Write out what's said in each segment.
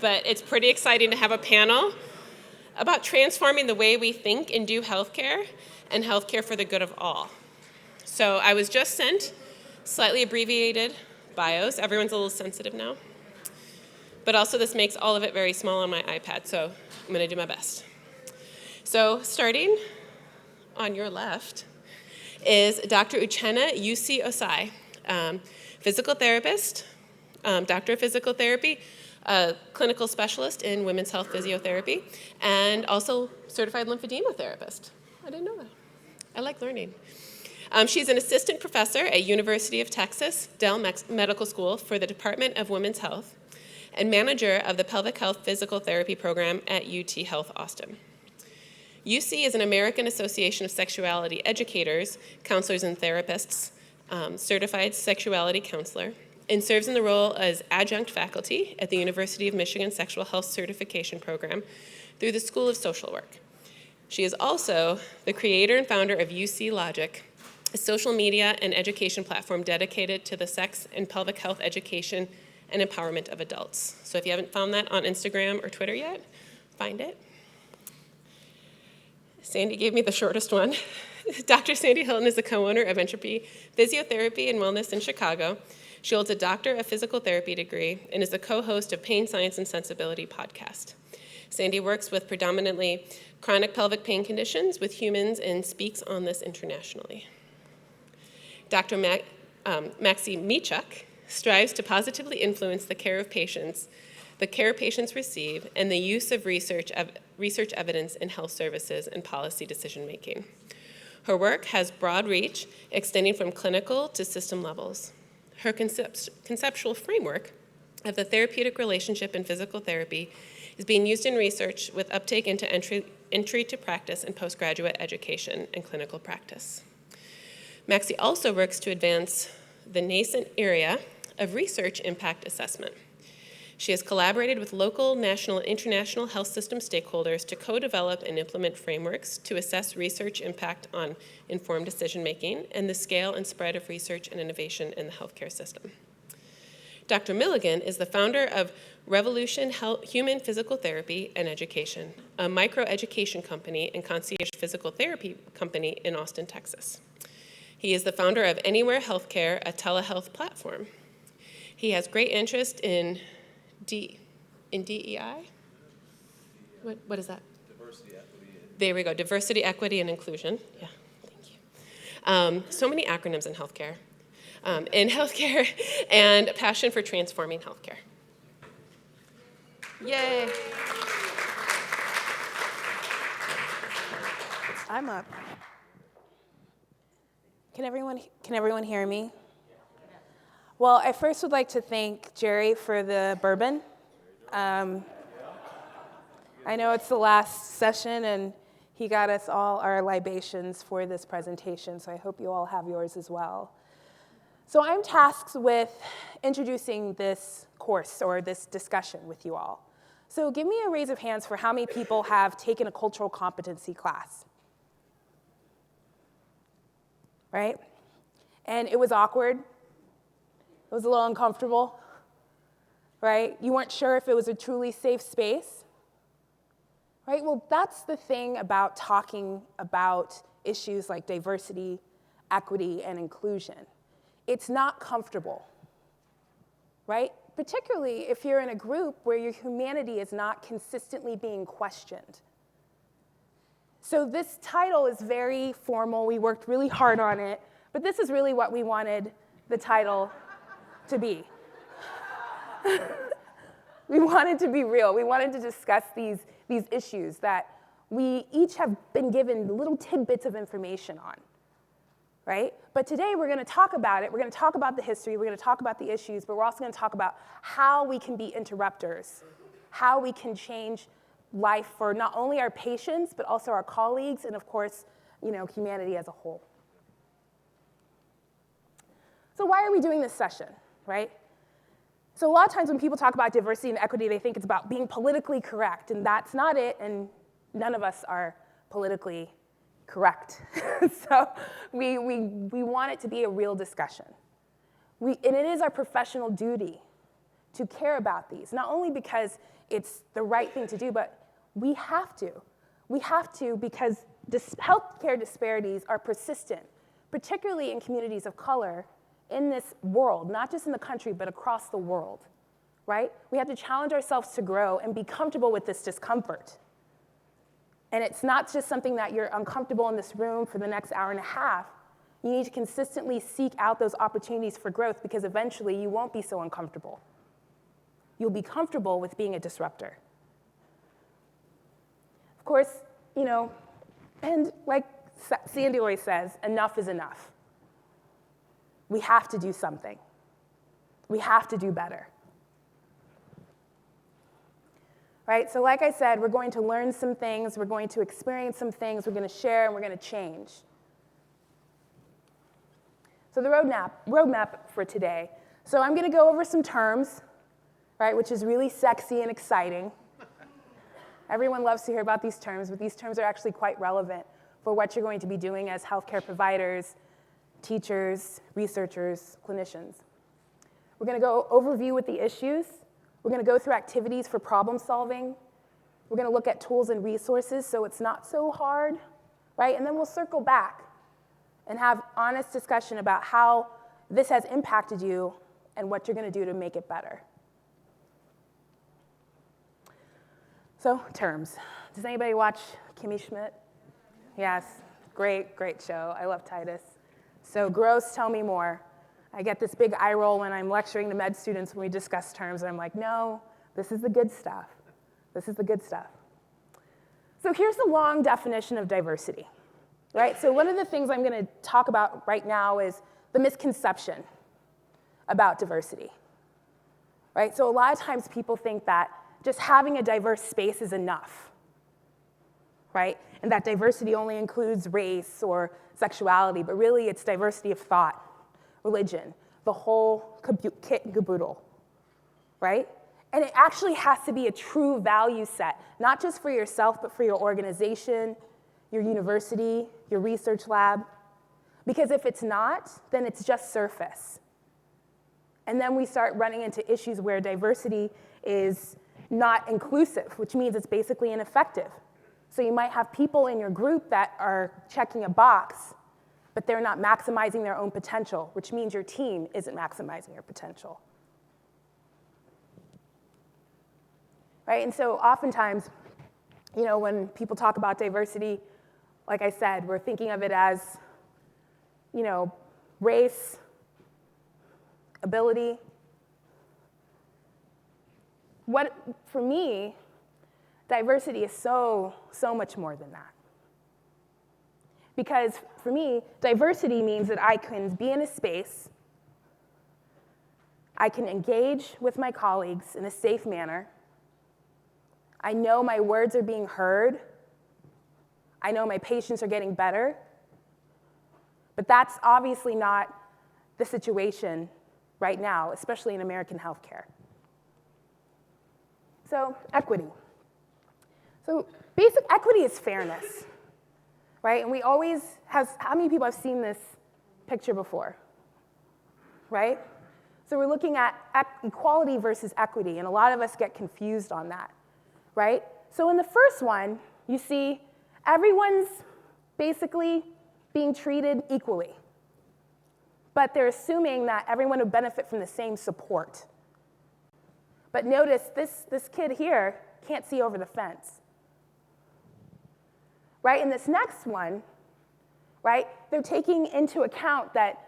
But it's pretty exciting to have a panel about transforming the way we think and do healthcare, and healthcare for the good of all. So I was just sent slightly abbreviated bios. Everyone's a little sensitive now. But also this makes all of it very small on my iPad, so I'm going to do my best. So starting on your left is Dr. Uchenna Ossai, physical therapist, doctor of physical therapy, a clinical specialist in women's health physiotherapy, and also certified lymphedema therapist. I didn't know that. I like learning. She's an assistant professor at University of Texas Dell Medical School for the Department of Women's Health and manager of the Pelvic Health Physical Therapy Program at UT Health Austin. UC is an American Association of Sexuality Educators, Counselors, and Therapists, certified sexuality counselor, and serves in the role as adjunct faculty at the University of Michigan Sexual Health Certification Program through the School of Social Work. She is also the creator and founder of UC Logic, a social media and education platform dedicated to the sex and pelvic health education and empowerment of adults. So if you haven't found that on Instagram or Twitter yet, find it. Sandy gave me the shortest one. Dr. Sandy Hilton is the co-owner of Entropy Physiotherapy and Wellness in Chicago. She holds a Doctor of Physical Therapy degree and is the co-host of Pain Science and Sensibility podcast. Sandy works with predominantly chronic pelvic pain conditions with humans and speaks on this internationally. Dr. Maxi Miciak strives to positively influence the care patients receive, and the use of research evidence in health services and policy decision-making. Her work has broad reach, extending from clinical to system levels. Her conceptual framework of the therapeutic relationship in physical therapy is being used in research with uptake into entry to practice and postgraduate education and clinical practice. Maxi also works to advance the nascent area of research impact assessment. She has collaborated with local, national, and international health system stakeholders to co-develop and implement frameworks to assess research impact on informed decision-making and the scale and spread of research and innovation in the healthcare system. Dr. Milligan is the founder of Revolution Human Physical Therapy and Education, a microaggression company and concierge physical therapy company in Austin, Texas. He is the founder of Anywhere Healthcare, a telehealth platform. He has great interest in DEI? What is that? Diversity, equity. There we go, diversity, equity, and inclusion. Yeah, thank you. So many acronyms in healthcare. And passion for transforming healthcare. Yay. I'm up. Can everyone hear me? Well, I first would like to thank Jerry for the bourbon. I know it's the last session, and he got us all our libations for this presentation, so I hope you all have yours as well. So I'm tasked with introducing this course or this discussion with you all. So give me a raise of hands for how many people have taken a cultural competency class. Right? And it was awkward. It was a little uncomfortable, right? You weren't sure if it was a truly safe space, right? Well, that's the thing about talking about issues like diversity, equity, and inclusion. It's not comfortable, right? Particularly if you're in a group where your humanity is not consistently being questioned. So this title is very formal. We worked really hard on it, but this is really what we wanted the title to be. We wanted to be real. We wanted to discuss these issues that we each have been given little tidbits of information on, right? But today we're going to talk about it. We're going to talk about the history. We're going to talk about the issues, but we're also going to talk about how we can be interrupters, how we can change life for not only our patients, but also our colleagues, and of course, humanity as a whole. So why are we doing this session, right? So a lot of times when people talk about diversity and equity, they think it's about being politically correct, and that's not it, and none of us are politically correct. So we want it to be a real discussion. And it is our professional duty to care about these, not only because it's the right thing to do, but we have to. We have to because healthcare disparities are persistent, particularly in communities of color in this world, not just in the country, but across the world, right? We have to challenge ourselves to grow and be comfortable with this discomfort. And it's not just something that you're uncomfortable in this room for the next hour and a half. You need to consistently seek out those opportunities for growth because eventually you won't be so uncomfortable. You'll be comfortable with being a disruptor. Of course, and like Sandy always says, enough is enough. We have to do something. We have to do better. Right? So like I said, we're going to learn some things, we're going to experience some things, we're going to share, and we're going to change. So the roadmap for today. So I'm going to go over some terms, right, which is really sexy and exciting. Everyone loves to hear about these terms, but these terms are actually quite relevant for what you're going to be doing as healthcare providers, teachers, researchers, clinicians. We're going to go overview with the issues. We're going to go through activities for problem solving. We're going to look at tools and resources so it's not so hard, right? And then we'll circle back and have honest discussion about how this has impacted you and what you're going to do to make it better. So, terms. Does anybody watch Kimmy Schmidt? Yes, great show. I love Titus. So, gross, tell me more. I get this big eye roll when I'm lecturing to med students when we discuss terms, and I'm like, no, this is the good stuff. This is the good stuff. So here's the long definition of diversity, right? So one of the things I'm going to talk about right now is the misconception about diversity, right? So a lot of times people think that just having a diverse space is enough, right? And that diversity only includes race or sexuality, but really it's diversity of thought, religion, the whole kit and caboodle, right? And it actually has to be a true value set, not just for yourself, but for your organization, your university, your research lab. Because if it's not, then it's just surface. And then we start running into issues where diversity is not inclusive, which means it's basically ineffective. So you might have people in your group that are checking a box, but they're not maximizing their own potential, which means your team isn't maximizing your potential. Right? And so oftentimes, when people talk about diversity, like I said, we're thinking of it as, race, ability. For me, diversity is so much more than that. Because for me, diversity means that I can be in a space, I can engage with my colleagues in a safe manner, I know my words are being heard, I know my patients are getting better, but that's obviously not the situation right now, especially in American healthcare. So, equity. So, basic equity is fairness. Right? And we always have, how many people have seen this picture before? Right? So we're looking at equality versus equity, and a lot of us get confused on that, right? So in the first one, you see everyone's basically being treated equally, but they're assuming that everyone would benefit from the same support. But notice this kid here can't see over the fence. Right, in this next one, right, they're taking into account that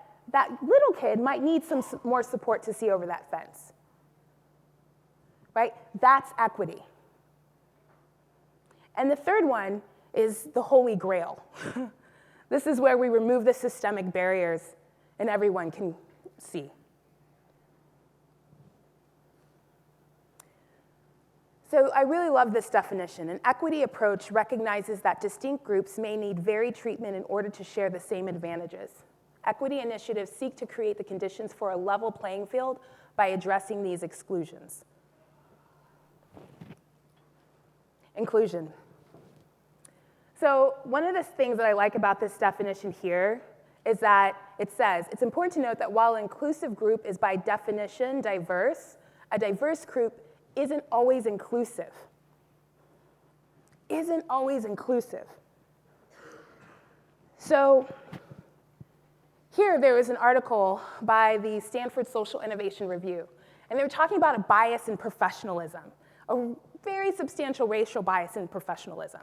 little kid might need some more support to see over that fence. Right, that's equity. And the third one is the holy grail. This is where we remove the systemic barriers and everyone can see. So I really love this definition. An equity approach recognizes that distinct groups may need varied treatment in order to share the same advantages. Equity initiatives seek to create the conditions for a level playing field by addressing these exclusions. Inclusion. So one of the things that I like about this definition here is that it says, it's important to note that while an inclusive group is by definition diverse, a diverse group isn't always inclusive. Isn't always inclusive. So here there was an article by the Stanford Social Innovation Review, and they were talking about a bias in professionalism, a very substantial racial bias in professionalism.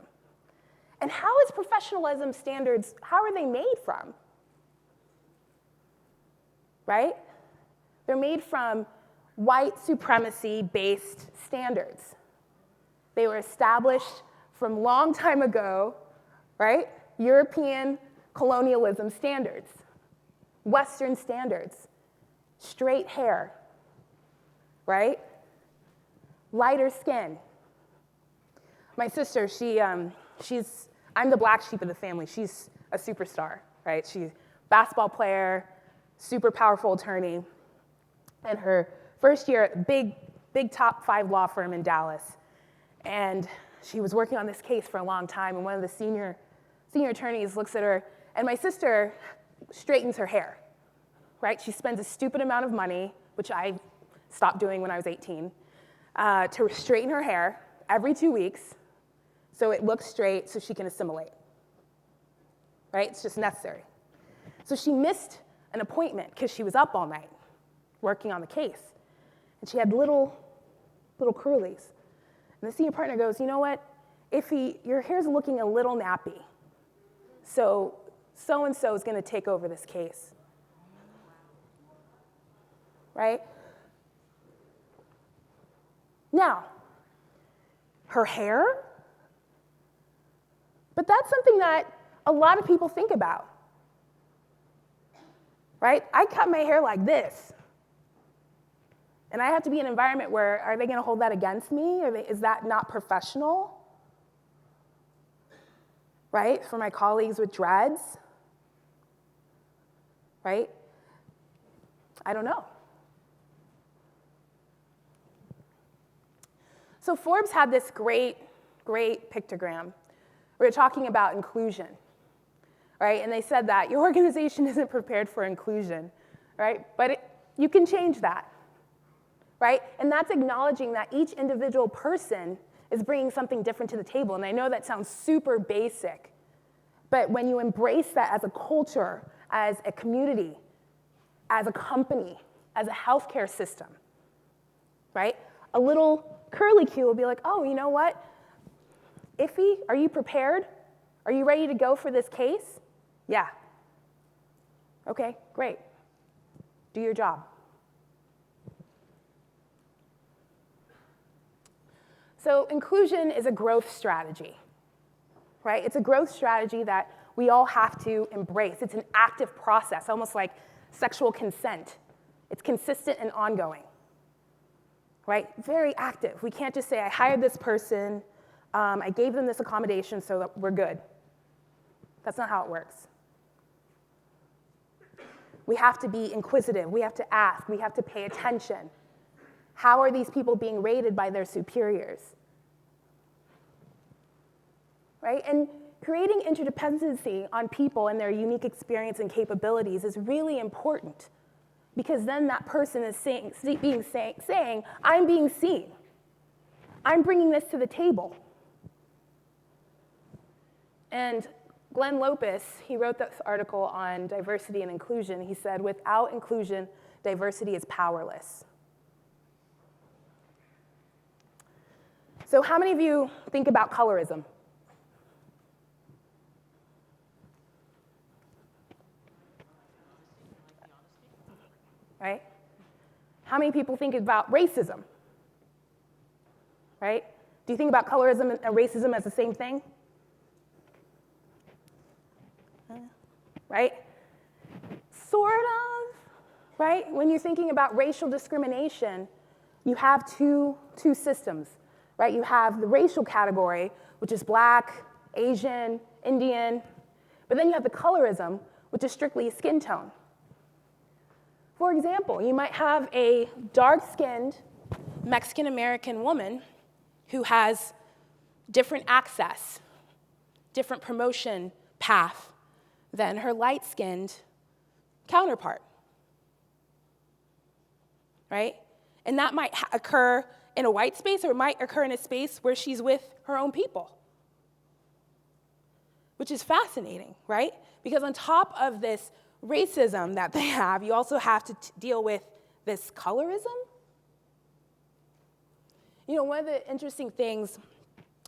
And how is professionalism standards, how are they made from? Right? They're made from white supremacy-based standards. They were established from long time ago, right? European colonialism standards, Western standards, straight hair, right? Lighter skin. My sister, I'm the black sheep of the family. She's a superstar, right? She's a basketball player, super powerful attorney. And her first year at a big top 5 law firm in Dallas. And she was working on this case for a long time, and one of the senior attorneys looks at her, and my sister straightens her hair, right? She spends a stupid amount of money, which I stopped doing when I was 18, to straighten her hair every 2 weeks so it looks straight so she can assimilate, right? It's just necessary. So she missed an appointment because she was up all night working on the case, and she had little curlies. And the senior partner goes, you know what, your hair's looking a little nappy, so-and-so is going to take over this case, right? Now, her hair, but that's something that a lot of people think about, right? I cut my hair like this, and I have to be in an environment where, are they going to hold that against me? Is that not professional? Right? For my colleagues with dreads? Right? I don't know. So Forbes had this great pictogram. We were talking about inclusion, right? And they said that your organization isn't prepared for inclusion, right? But you can change that. Right? And that's acknowledging that each individual person is bringing something different to the table. And I know that sounds super basic, but when you embrace that as a culture, as a community, as a company, as a healthcare system, right? A little curly Q will be like, oh, you know what? Iffy, are you prepared? Are you ready to go for this case? Yeah. Okay, great. Do your job. So inclusion is a growth strategy, right? It's a growth strategy that we all have to embrace. It's an active process, almost like sexual consent. It's consistent and ongoing, right? Very active. We can't just say, I hired this person, I gave them this accommodation so that we're good. That's not how it works. We have to be inquisitive. We have to ask. We have to pay attention. How are these people being rated by their superiors? Right? And creating interdependency on people and their unique experience and capabilities is really important, because then that person is saying, I'm being seen. I'm bringing this to the table. And Glenn Lopez, he wrote this article on diversity and inclusion. He said, without inclusion, diversity is powerless. So how many of you think about colorism? Right? How many people think about racism? Right? Do you think about colorism and racism as the same thing? Right? Sort of, right? When you're thinking about racial discrimination, you have two systems. Right? You have the racial category, which is black, Asian, Indian, but then you have the colorism, which is strictly skin tone. For example, you might have a dark-skinned Mexican-American woman who has different access, different promotion path than her light-skinned counterpart. Right? And that might occur in a white space, or it might occur in a space where she's with her own people, which is fascinating, right? Because on top of this racism that they have, you also have to deal with this colorism. You know, one of the interesting things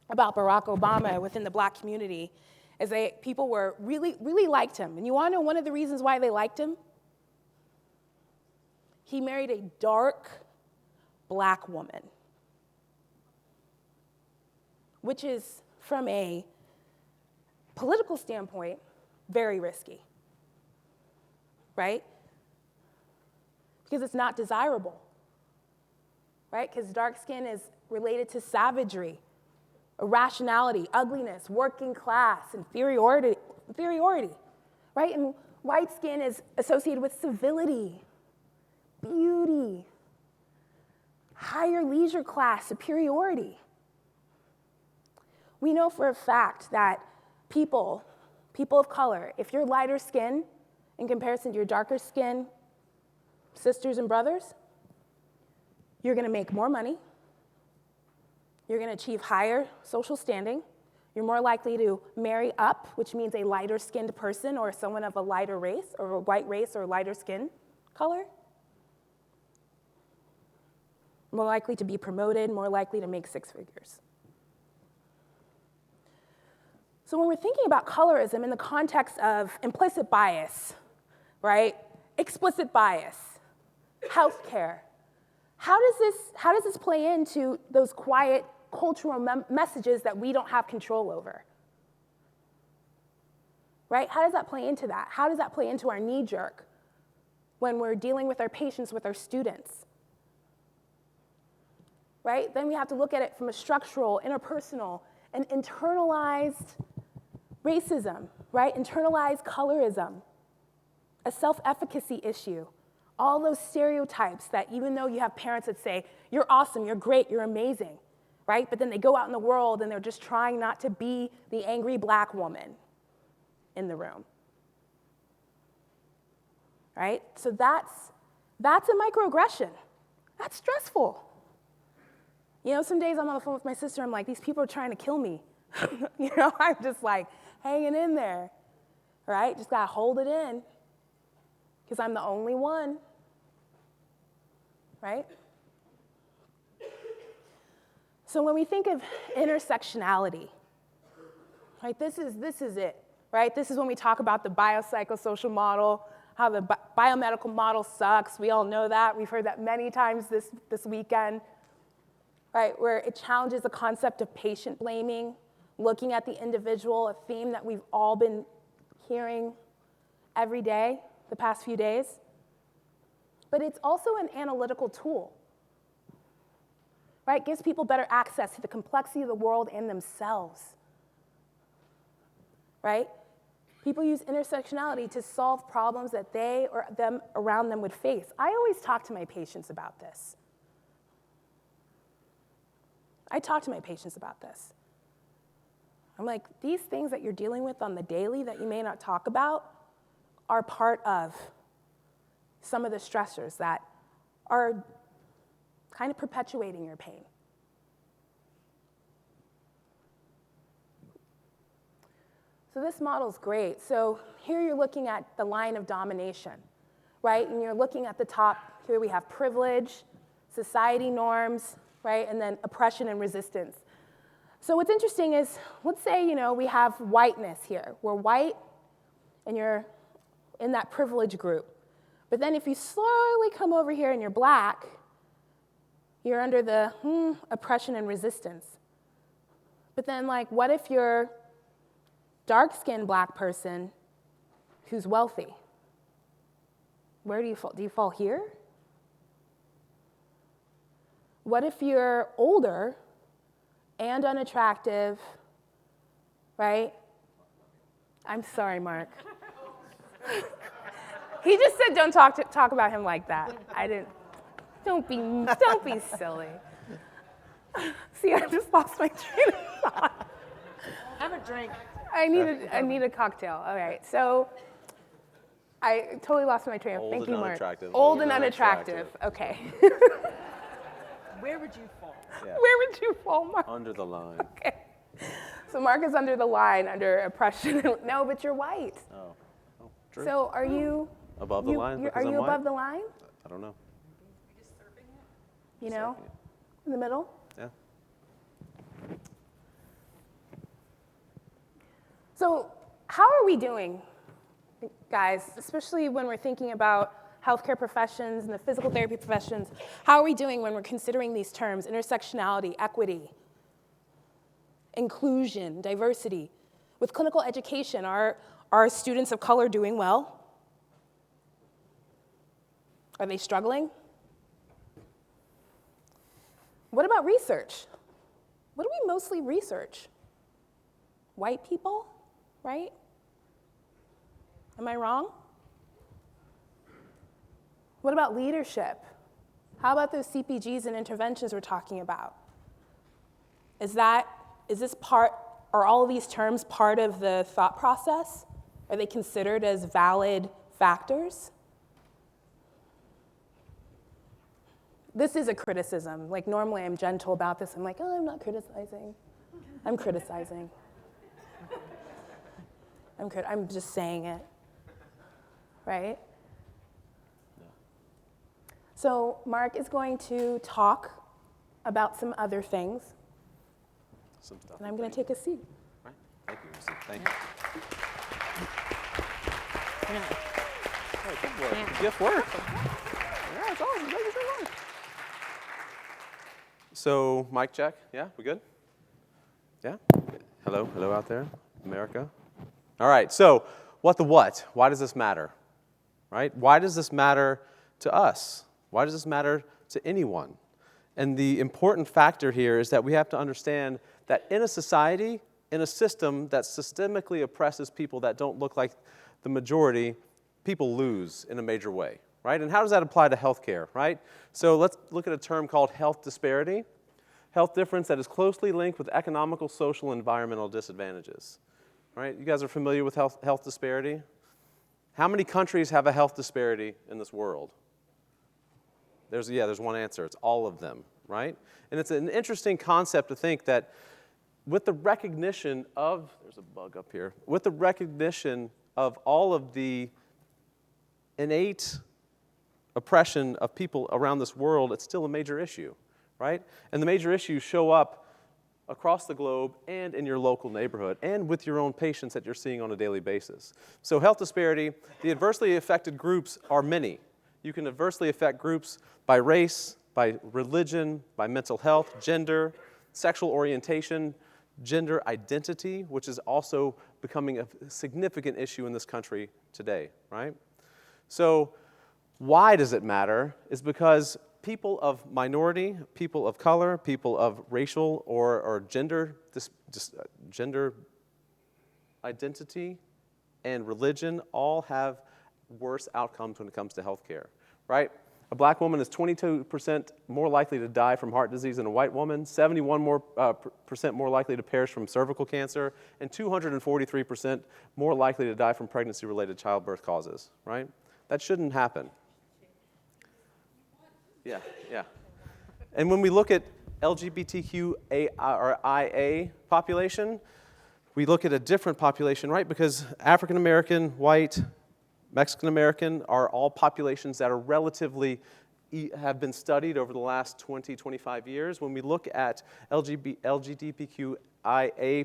about Barack Obama within the black community is that people were really liked him. And you want to know one of the reasons why they liked him? He married a dark black woman, which is, from a political standpoint, very risky, right? Because it's not desirable, right? Because dark skin is related to savagery, irrationality, ugliness, working class, inferiority, right? And white skin is associated with civility, beauty, higher leisure class, superiority. We know for a fact that people of color, if you're lighter skin in comparison to your darker skin sisters and brothers, you're going to make more money. You're going to achieve higher social standing. You're more likely to marry up, which means a lighter skinned person or someone of a lighter race or a white race or lighter skin color. More likely to be promoted, more likely to make six figures. So when we're thinking about colorism in the context of implicit bias, right, explicit bias, healthcare, how does this play into those quiet cultural messages that we don't have control over? Right? How does that play into that? How does that play into our knee jerk when we're dealing with our patients, with our students? Right? Then we have to look at it from a structural, interpersonal, and internalized racism, right? Internalized colorism, a self-efficacy issue. All those stereotypes that even though you have parents that say, you're awesome, you're great, you're amazing, right? But then they go out in the world and they're just trying not to be the angry black woman in the room, right? So that's a microaggression. That's stressful. You know, some days I'm on the phone with my sister, I'm like, these people are trying to kill me. You know, I'm just like hanging in there, right? Just gotta hold it in because I'm the only one, right? So when we think of intersectionality, right, this is it, right? This is when we talk about the biopsychosocial model, how the biomedical model sucks. We all know that. We've heard that many times this weekend, right, where it challenges the concept of patient blaming, looking at the individual, a theme that we've all been hearing every day the past few days. But it's also an analytical tool, right? It gives people better access to the complexity of the world and themselves, right? People use intersectionality to solve problems that they or them around them would face. I always talk to my patients about this. I'm like, these things that you're dealing with on the daily that you may not talk about are part of some of the stressors that are kind of perpetuating your pain. So this model's great. So here you're looking at the line of domination, right? And you're looking at the top, here we have privilege, society norms, right? And then oppression and resistance. So what's interesting is, let's say, we have whiteness here. We're white, and you're in that privilege group. But then if you slowly come over here and you're black, you're under the oppression and resistance. But then, what if you're dark-skinned black person who's wealthy? Where do you fall? Do you fall here? What if you're older and unattractive, right? I'm sorry, Mark. He just said don't talk about him like that. I didn't. Don't be silly. See, I just lost my train of thought. Have a drink. I need a cocktail. All right, so I totally lost my train of thought. Thank you, Mark. Old and unattractive. Okay. Where would you fall? Yeah. Where would you fall, Mark? Under the line. Okay. So Mark is under the line, under oppression. No, but you're white. Oh, true. So are you Above the line Are because I'm you white? above the line? I don't know. You know, Surfing it. in the middle. Yeah. So how are we doing, guys, especially when we're thinking about healthcare professions and the physical therapy professions? How are we doing when we're considering these terms, intersectionality, equity, inclusion, diversity? With clinical education, are students of color doing well? Are they struggling? What about research? What do we mostly research? White people, right? Am I wrong? What about leadership? How about those CPGs and interventions we're talking about? Is this part, are all of these terms part of the thought process? Are they considered as valid factors? This is a criticism. Like, normally I'm gentle about this. I'm like, oh, I'm not criticizing. I'm criticizing. I'm just saying it, right? So Mark is going to talk about some other things, Some stuff. and I'm going to take a seat. Right. Thank you, Lucy. Thank you. Oh, good work. Gift work. Yeah, it's awesome. Thank you so much. So, mic check. Yeah, we good? Yeah? Hello out there, America. All right, so what? Why does this matter? Right? Why does this matter to us? Why does this matter to anyone? And the important factor here is that we have to understand that in a society, in a system that systemically oppresses people that don't look like the majority, people lose in a major way, right? And how does that apply to healthcare, right? So let's look at a term called health disparity. Health difference that is closely linked with economical, social, and environmental disadvantages, right? You guys are familiar with health disparity? How many countries have a health disparity in this world? There's one answer. It's all of them, right? And it's an interesting concept to think that with the recognition of, there's a bug up here, with the recognition of all of the innate oppression of people around this world, it's still a major issue, right? And the major issues show up across the globe and in your local neighborhood and with your own patients that you're seeing on a daily basis. So health disparity, the adversely affected groups are many. You can adversely affect groups by race, by religion, by mental health, gender, sexual orientation, gender identity, which is also becoming a significant issue in this country today, right? So why does it matter? Is because people of minority, people of color, people of racial or gender identity and religion all have worse outcomes when it comes to healthcare, right? A black woman is 22% more likely to die from heart disease than a white woman, 71% more likely to perish from cervical cancer, and 243% more likely to die from pregnancy-related childbirth causes, right? That shouldn't happen. Yeah. And when we look at LGBTQIA population, we look at a different population, right? Because African American, white, Mexican American are all populations that are relatively, have been studied over the last 20, 25 years. When we look at LGBTQIA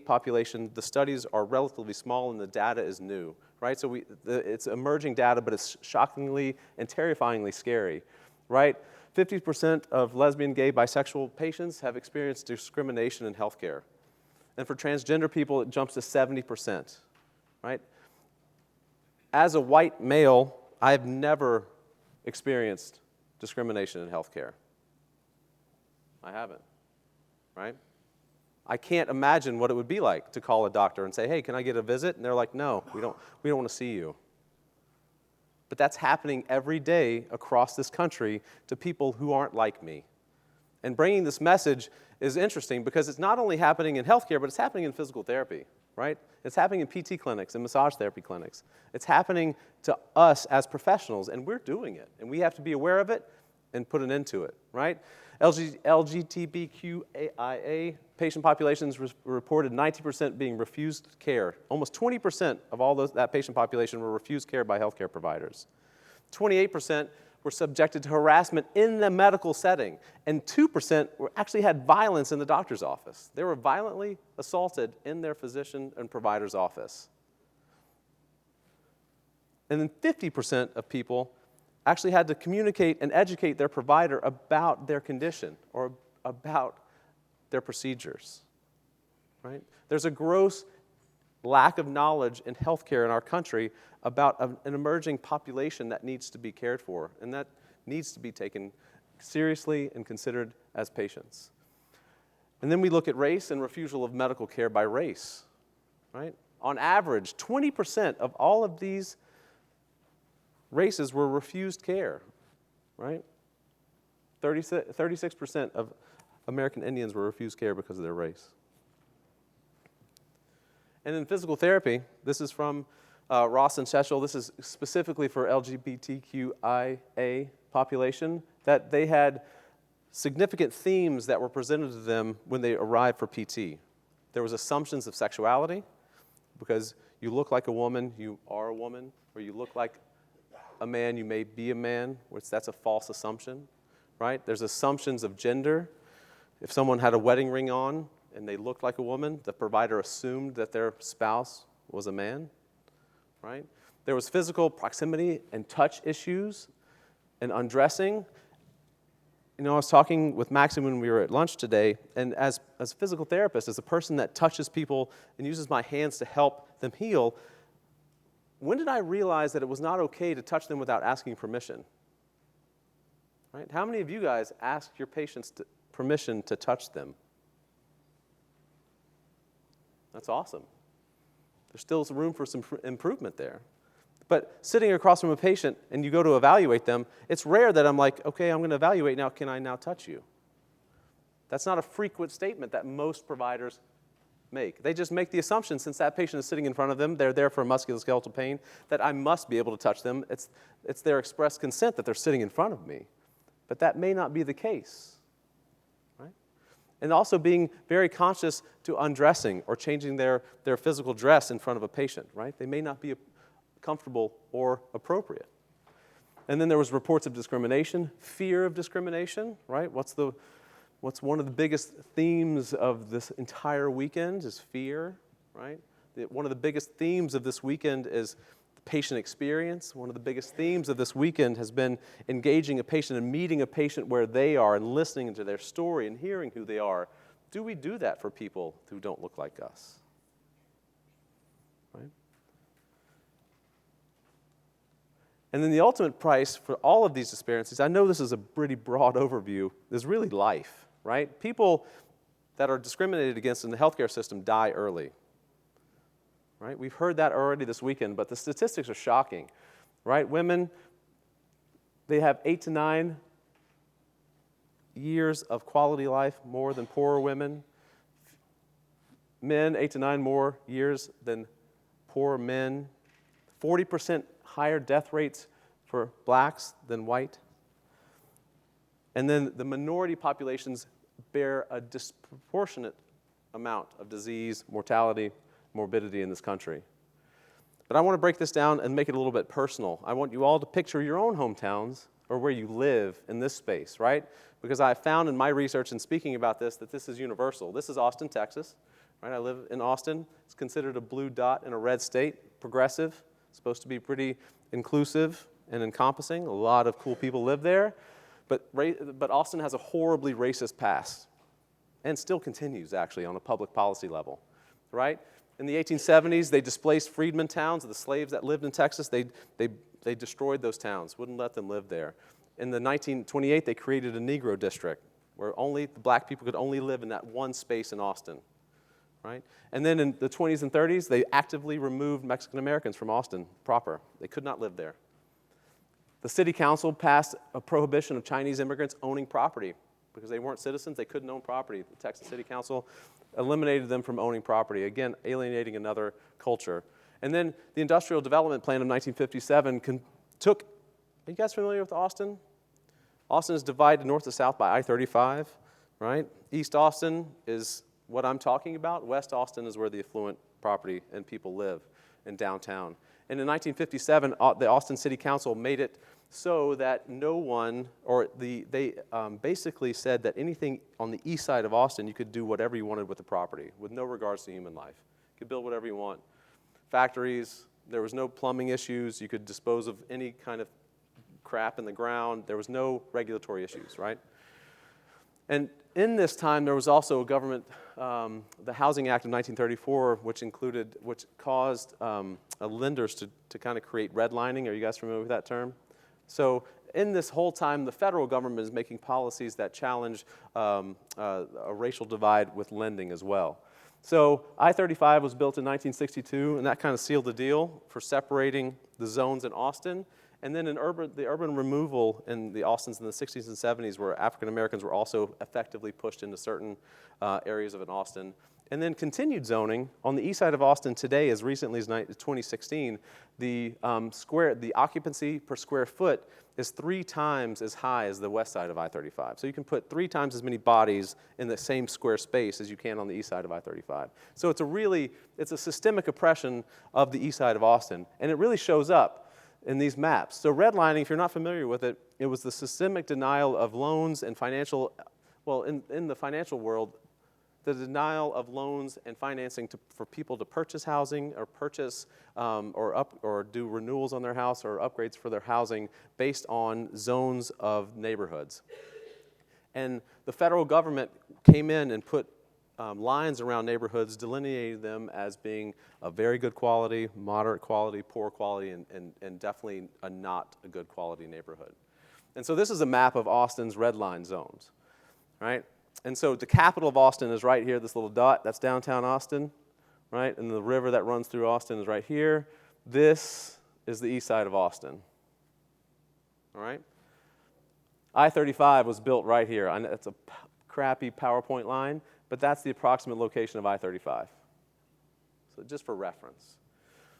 population, the studies are relatively small and the data is new, right? So it's emerging data, but it's shockingly and terrifyingly scary, right? 50% of lesbian, gay, bisexual patients have experienced discrimination in healthcare. And for transgender people, it jumps to 70%, right? As a white male, I've never experienced discrimination in healthcare. I haven't, right? I can't imagine what it would be like to call a doctor and say, hey, can I get a visit? And they're like, no, we don't want to see you. But that's happening every day across this country to people who aren't like me. And bringing this message is interesting because it's not only happening in healthcare, but it's happening in physical therapy, right? It's happening in PT clinics and massage therapy clinics. It's happening to us as professionals, and we're doing it. And we have to be aware of it and put an end to it, right? LGBTQIA patient populations reported 90% being refused care. Almost 20% of all that patient population were refused care by healthcare providers. 28% were subjected to harassment in the medical setting, and 2% actually had violence in the doctor's office. They were violently assaulted in their physician and provider's office. And then 50% of people actually had to communicate and educate their provider about their condition or about their procedures, right? There's a gross lack of knowledge in healthcare in our country about an emerging population that needs to be cared for, and that needs to be taken seriously and considered as patients. And then we look at race and refusal of medical care by race, right? On average, 20% of all of these races were refused care, right? 36% of American Indians were refused care because of their race. And in physical therapy, this is from Ross and Shechel. This is specifically for LGBTQIA population, that they had significant themes that were presented to them when they arrived for PT. There was assumptions of sexuality, because you look like a woman, you are a woman, or you look like a man, you may be a man, which that's a false assumption, right? There's assumptions of gender. If someone had a wedding ring on and they looked like a woman, the provider assumed that their spouse was a man, right? There was physical proximity and touch issues and undressing. You know, I was talking with Maxi when we were at lunch today, and as a physical therapist, as a person that touches people and uses my hands to help them heal, when did I realize that it was not okay to touch them without asking permission? Right? How many of you guys ask your patients permission to touch them? That's awesome. There's still some room for some improvement there. But sitting across from a patient and you go to evaluate them, it's rare that I'm like, okay, I'm going to evaluate now, can I now touch you? That's not a frequent statement that most providers make. They just make the assumption, since that patient is sitting in front of them, they're there for musculoskeletal pain, that I must be able to touch them. It's their express consent that they're sitting in front of me. But that may not be the case, right? And also being very conscious to undressing or changing their physical dress in front of a patient, right? They may not be comfortable or appropriate. And then there was reports of discrimination, fear of discrimination, right? What's one of the biggest themes of this entire weekend is fear, right? One of the biggest themes of this weekend is the patient experience. One of the biggest themes of this weekend has been engaging a patient and meeting a patient where they are and listening to their story and hearing who they are. Do we do that for people who don't look like us? Right? And then the ultimate price for all of these disparities, I know this is a pretty broad overview, is really life, right? People that are discriminated against in the healthcare system die early, right? We've heard that already this weekend, but the statistics are shocking, right? Women, they have 8 to 9 years of quality life more than poorer women. Men, 8 to 9 more years than poorer men. 40% higher death rates for blacks than white. And then the minority populations bear a disproportionate amount of disease, mortality, morbidity in this country. But I want to break this down and make it a little bit personal. I want you all to picture your own hometowns or where you live in this space, right? Because I found in my research and speaking about this that this is universal. This is Austin, Texas, right? I live in Austin. It's considered a blue dot in a red state, progressive. Supposed to be pretty inclusive and encompassing. A lot of cool people live there. But Austin has a horribly racist past and still continues, actually, on a public policy level, right? In the 1870s, they displaced freedmen towns, the slaves that lived in Texas. They destroyed those towns, wouldn't let them live there. In the 1928, they created a Negro district where only the black people could only live in that one space in Austin. Right? And then in the 20s and 30s, they actively removed Mexican Americans from Austin proper. They could not live there. The city council passed a prohibition of Chinese immigrants owning property because they weren't citizens. They couldn't own property. The Texas City Council eliminated them from owning property, again, alienating another culture. And then the Industrial Development Plan of 1957 are you guys familiar with Austin? Austin is divided north to south by I-35, right? East Austin is what I'm talking about. West Austin is where the affluent property and people live in downtown. And in 1957, the Austin City Council made it so that no one, they basically said that anything on the east side of Austin, you could do whatever you wanted with the property, with no regards to human life. You could build whatever you want. Factories, there was no plumbing issues. You could dispose of any kind of crap in the ground. There was no regulatory issues, right? And in this time, there was also a government, the Housing Act of 1934, which caused lenders to kind of create redlining. Are you guys familiar with that term? So in this whole time, the federal government is making policies that challenge a racial divide with lending as well. So I-35 was built in 1962, and that kind of sealed the deal for separating the zones in Austin. And then the urban removal in the Austins in the 60s and 70s, where African Americans were also effectively pushed into certain areas of an Austin. And then continued zoning on the east side of Austin today, as recently as 2016, the occupancy per square foot is 3 times as high as the west side of I-35. So you can put 3 times as many bodies in the same square space as you can on the east side of I-35. So it's a systemic oppression of the east side of Austin, and it really shows up in these maps. So redlining, if you're not familiar with it, it was the systemic denial of loans and in the financial world, the denial of loans and financing for people to purchase housing or purchase or do renewals on their house or upgrades for their housing based on zones of neighborhoods. And the federal government came in and put lines around neighborhoods, delineated them as being a very good quality, moderate quality, poor quality, and definitely not a good quality neighborhood. And so this is a map of Austin's red line zones, right? And so the capital of Austin is right here, this little dot, that's downtown Austin, right? And the river that runs through Austin is right here. This is the east side of Austin, all right? I-35 was built right here. I know it's a crappy PowerPoint line, but that's the approximate location of I-35. So just for reference.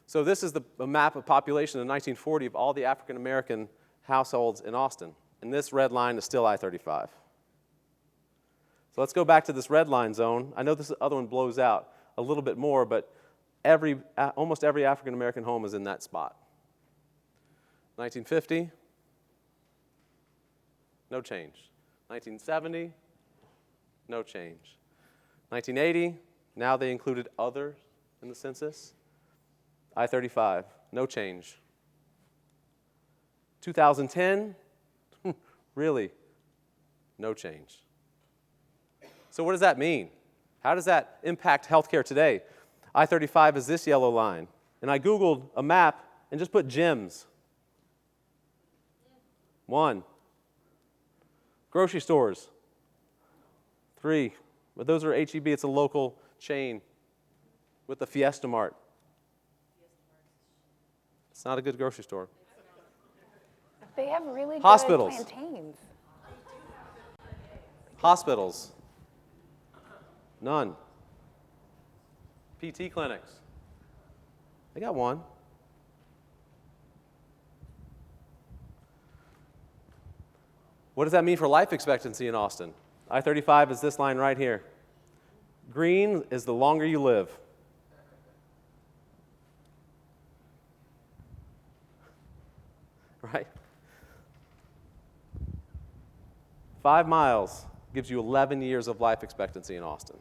So this is a map of population in 1940 of all the African American households in Austin. And this red line is still I-35. So let's go back to this red line zone. I know this other one blows out a little bit more, but almost every African American home is in that spot. 1950, no change. 1970, no change. 1980, now they included others in the census. I-35, no change. 2010, really, no change. So what does that mean? How does that impact healthcare today? I-35 is this yellow line. And I Googled a map and just put gyms. 1. Grocery stores. 3. But those are H-E-B, it's a local chain with the Fiesta Mart. It's not a good grocery store. They have really good Hospitals. plantains. Hospitals. None. PT clinics. They got one. What does that mean for life expectancy in Austin? I-35 is this line right here. Green is the longer you live. Right? 5 miles gives you 11 years of life expectancy in Austin.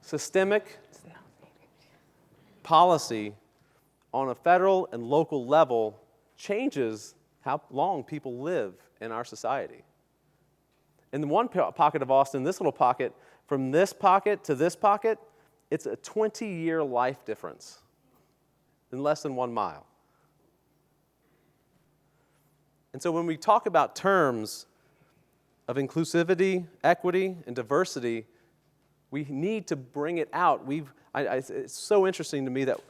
Systemic policy on a federal and local level changes how long people live in our society. In the one pocket of Austin, this little pocket, from this pocket to this pocket, it's a 20-year life difference in less than 1 mile. And so when we talk about terms of inclusivity, equity, and diversity, we need to bring it out. It's so interesting to me that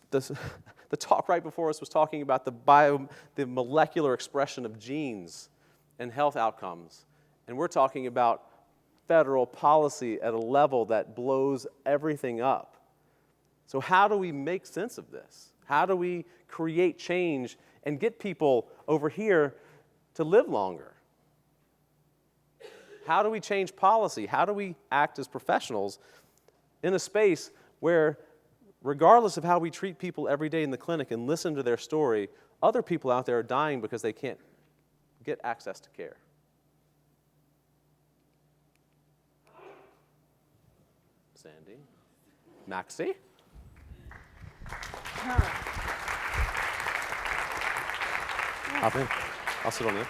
the talk right before us was talking about the molecular expression of genes and health outcomes. And we're talking about federal policy at a level that blows everything up. So how do we make sense of this? How do we create change and get people over here to live longer? How do we change policy? How do we act as professionals in a space where, regardless of how we treat people every day in the clinic and listen to their story, other people out there are dying because they can't get access to care? Sandy? Maxi? Hop in. I'll sit on there.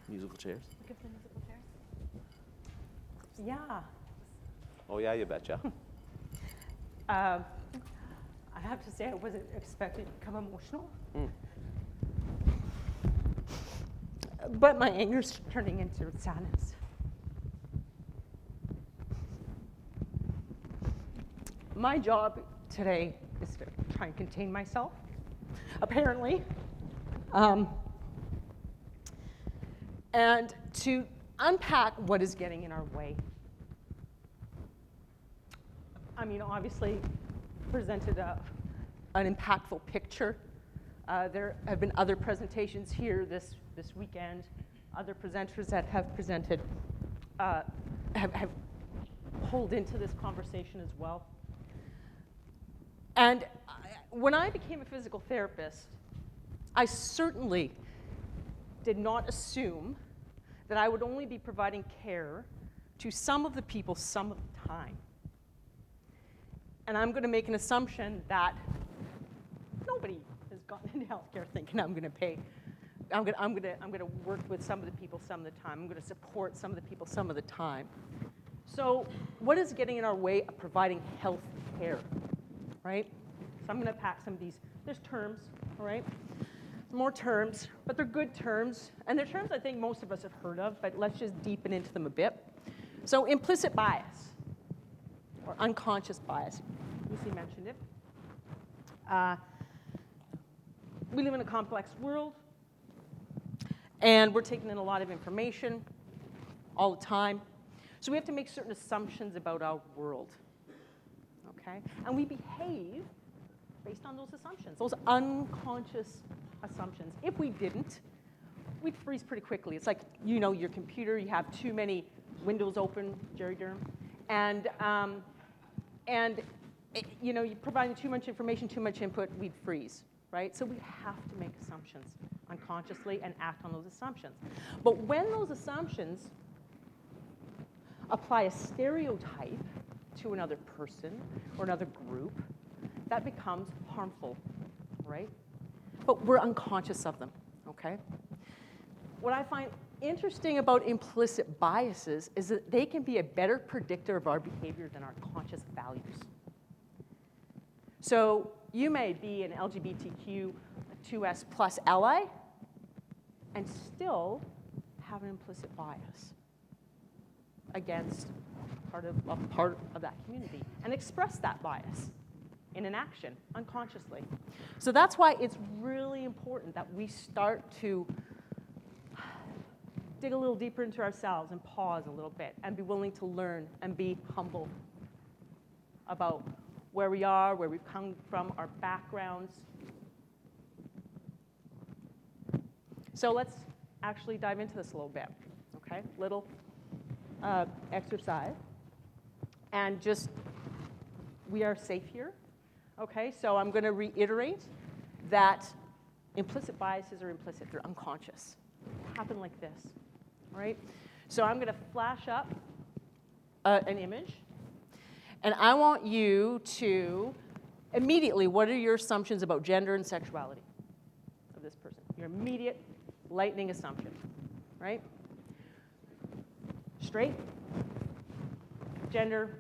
Musical chairs. Look at the musical chairs. Yeah. Oh, yeah, you betcha. I have to say I wasn't expecting to become emotional. But my anger's turning into sadness. My job today is to try and contain myself, apparently, and to unpack what is getting in our way. I mean, obviously, presented an impactful picture. There have been other presentations here this weekend. Other presenters that have presented have pulled into this conversation as well. And when I became a physical therapist, I certainly did not assume that I would only be providing care to some of the people some of the time. And I'm going to make an assumption that nobody has gotten into healthcare thinking I'm going to pay. I'm going to work with some of the people some of the time. I'm going to support some of the people some of the time. So what is getting in our way of providing health care, right? So I'm going to pack some of these. There's terms, all right? More terms, but they're good terms. And they're terms I think most of us have heard of, but let's just deepen into them a bit. So implicit bias, or unconscious bias. Lucy mentioned it. We live in a complex world, and we're taking in a lot of information all the time. So we have to make certain assumptions about our world, okay? And we behave based on those assumptions, those unconscious assumptions. If we didn't, we'd freeze pretty quickly. It's like, you know, your computer, you have too many windows open, Jerry Durham, and you know, you're providing too much information, too much input, we'd freeze, right? So we have to make assumptions unconsciously and act on those assumptions. But when those assumptions apply a stereotype to another person or another group, that becomes harmful, right? But we're unconscious of them, okay? What I find interesting about implicit biases is that they can be a better predictor of our behavior than our conscious values. So you may be an LGBTQ2S plus ally and still have an implicit bias against a part of that community and express that bias in an action unconsciously. So that's why it's really important that we start to dig a little deeper into ourselves and pause a little bit and be willing to learn and be humble about where we are, where we've come from, our backgrounds. So let's actually dive into this a little bit, okay? Little exercise. And just, we are safe here, okay? So I'm going to reiterate that implicit biases are implicit, they're unconscious. They happen like this, all right? So I'm going to flash up an image. And I want you to immediately, what are your assumptions about gender and sexuality of this person? Your immediate lightning assumption, right? Straight, gender,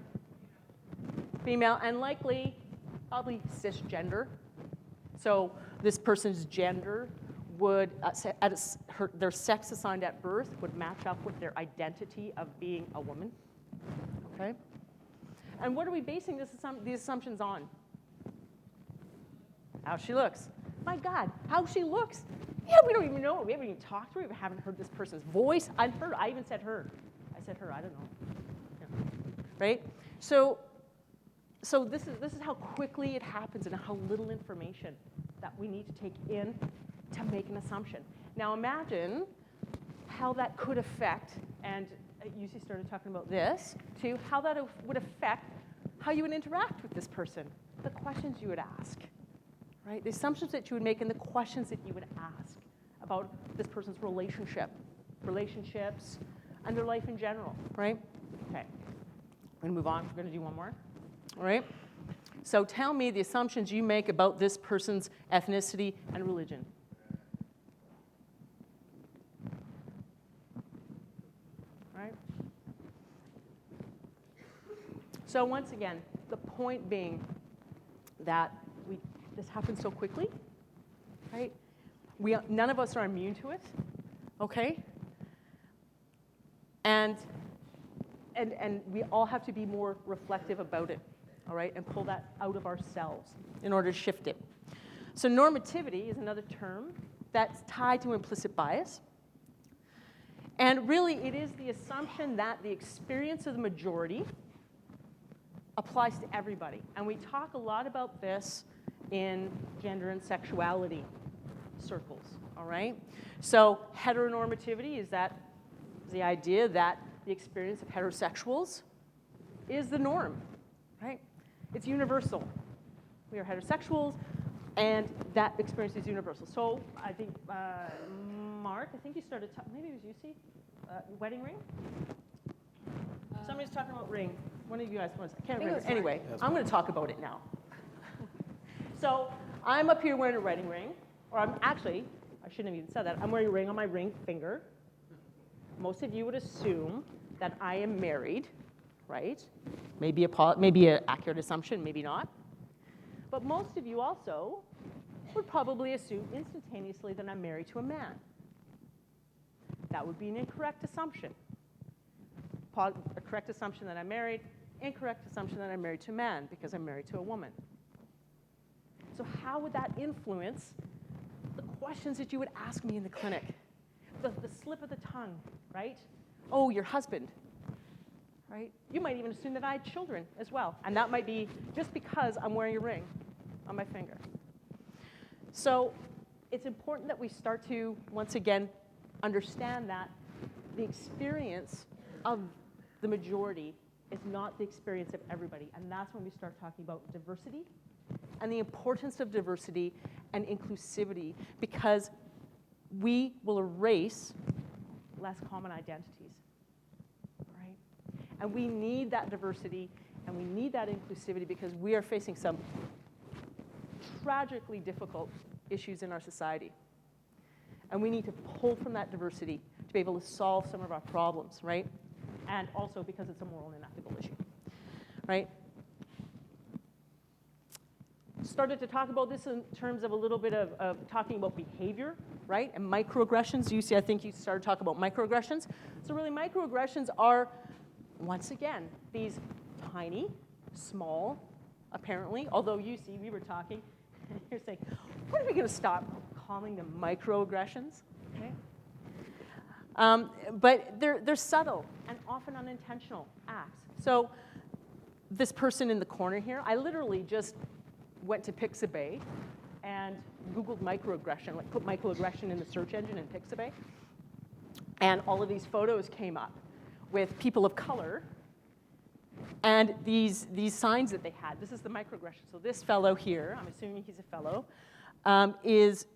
female, and likely, probably cisgender. So this person's gender would, their sex assigned at birth would match up with their identity of being a woman, okay? And what are we basing these assumptions on? How she looks. My God, how she looks. Yeah, we don't even know. We haven't even talked to her. We haven't heard this person's voice. I even said her. I said her, I don't know. Yeah. Right? So So this is how quickly it happens and how little information that we need to take in to make an assumption. Now imagine how that could affect, and Jussi started talking about this too, how that would affect how you would interact with this person, the questions you would ask, right? The assumptions that you would make and the questions that you would ask about this person's relationships, and their life in general, right? Okay, I'm gonna move on, we're gonna do one more, all right? So tell me the assumptions you make about this person's ethnicity and religion. Right? So once again, the point being that this happens so quickly, right? None of us are immune to it, okay? And we all have to be more reflective about it, all right, and pull that out of ourselves in order to shift it. So normativity is another term that's tied to implicit bias. And really, it is the assumption that the experience of the majority applies to everybody. And we talk a lot about this in gender and sexuality circles, all right? So heteronormativity is the idea that the experience of heterosexuals is the norm, right? It's universal. We are heterosexuals, and that experience is universal. So I think, Mark, I think you started, maybe it was Jussi, wedding ring? Somebody's talking about ring. One of you guys was, I can't remember. Anyway, I'm going to talk about it now. So I'm up here wearing a wedding ring, or I shouldn't have even said that. I'm wearing a ring on my ring finger. Most of you would assume that I am married, right? Maybe an accurate assumption, maybe not. But most of you also would probably assume instantaneously that I'm married to a man. That would be an incorrect assumption. A correct assumption that I'm married, incorrect assumption that I'm married to a man because I'm married to a woman. So how would that influence the questions that you would ask me in the clinic? The slip of the tongue, right? Oh, your husband, right? You might even assume that I had children as well. And that might be just because I'm wearing a ring on my finger. So it's important that we start to, once again, understand that the experience of the majority is not the experience of everybody. And that's when we start talking about diversity and the importance of diversity and inclusivity, because we will erase less common identities, right? And we need that diversity and we need that inclusivity because we are facing some tragically difficult issues in our society. And we need to pull from that diversity to be able to solve some of our problems, right? And also because it's a moral and ethical issue, right? Started to talk about this in terms of a little bit of talking about behavior, right? And microaggressions. I think you started to talk about microaggressions. So really microaggressions are, once again, these tiny, small, apparently, although we were talking, and you're saying, when are we going to stop calling them microaggressions? Okay. But they're subtle and often unintentional acts. So this person in the corner here, I literally just went to Pixabay and Googled microaggression, like put microaggression in the search engine in Pixabay. And all of these photos came up with people of color and these signs that they had. This is the microaggression. So this fellow here, I'm assuming he's a fellow, is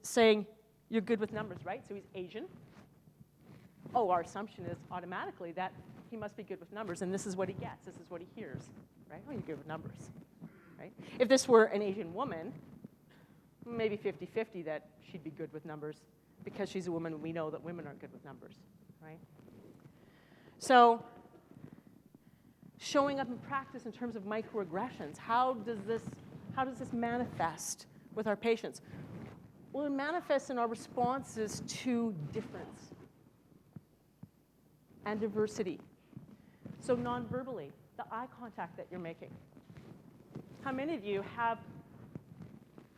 saying, you're good with numbers, right? So he's Asian. Oh, our assumption is automatically that he must be good with numbers, and this is what he gets. This is what he hears, right? Oh, you're good with numbers, right? If this were an Asian woman, maybe 50-50 that she'd be good with numbers. Because she's a woman, we know that women aren't good with numbers, right? So showing up in practice in terms of microaggressions, how does this manifest with our patients? Well, it manifests in our responses to difference and diversity. So non-verbally, the eye contact that you're making. How many of you have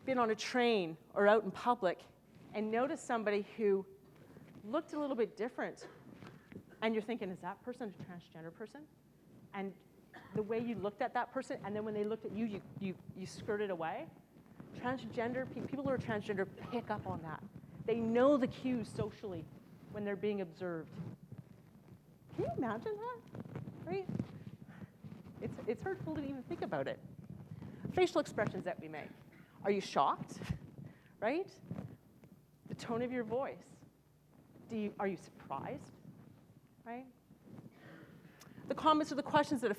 been on a train or out in public and noticed somebody who looked a little bit different, and you're thinking, is that person a transgender person? And the way you looked at that person, and then when they looked at you, you skirted away. Transgender, people who are transgender pick up on that. They know the cues socially when they're being observed. Can you imagine that? Right? It's hurtful to even think about it. Facial expressions that we make. Are you shocked? Right? The tone of your voice. Are you surprised? Right? The comments or the questions that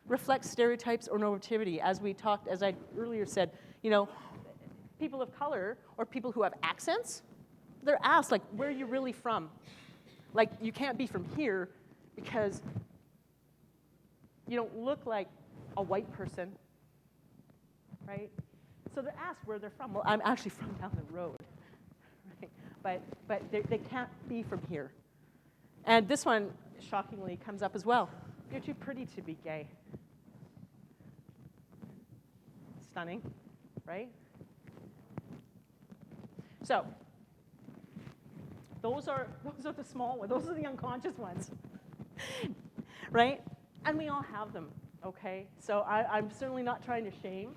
reflect stereotypes or normativity. As I earlier said, people of color or people who have accents, they're asked, like, where are you really from? Like, you can't be from here because you don't look like a white person, right? So they're asked where they're from. Well, I'm actually from down the road, right? But they can't be from here. And this one, shockingly, comes up as well. You're too pretty to be gay. Stunning, right? So those are the small ones. Those are the unconscious ones, right? And we all have them, okay? So I'm certainly not trying to shame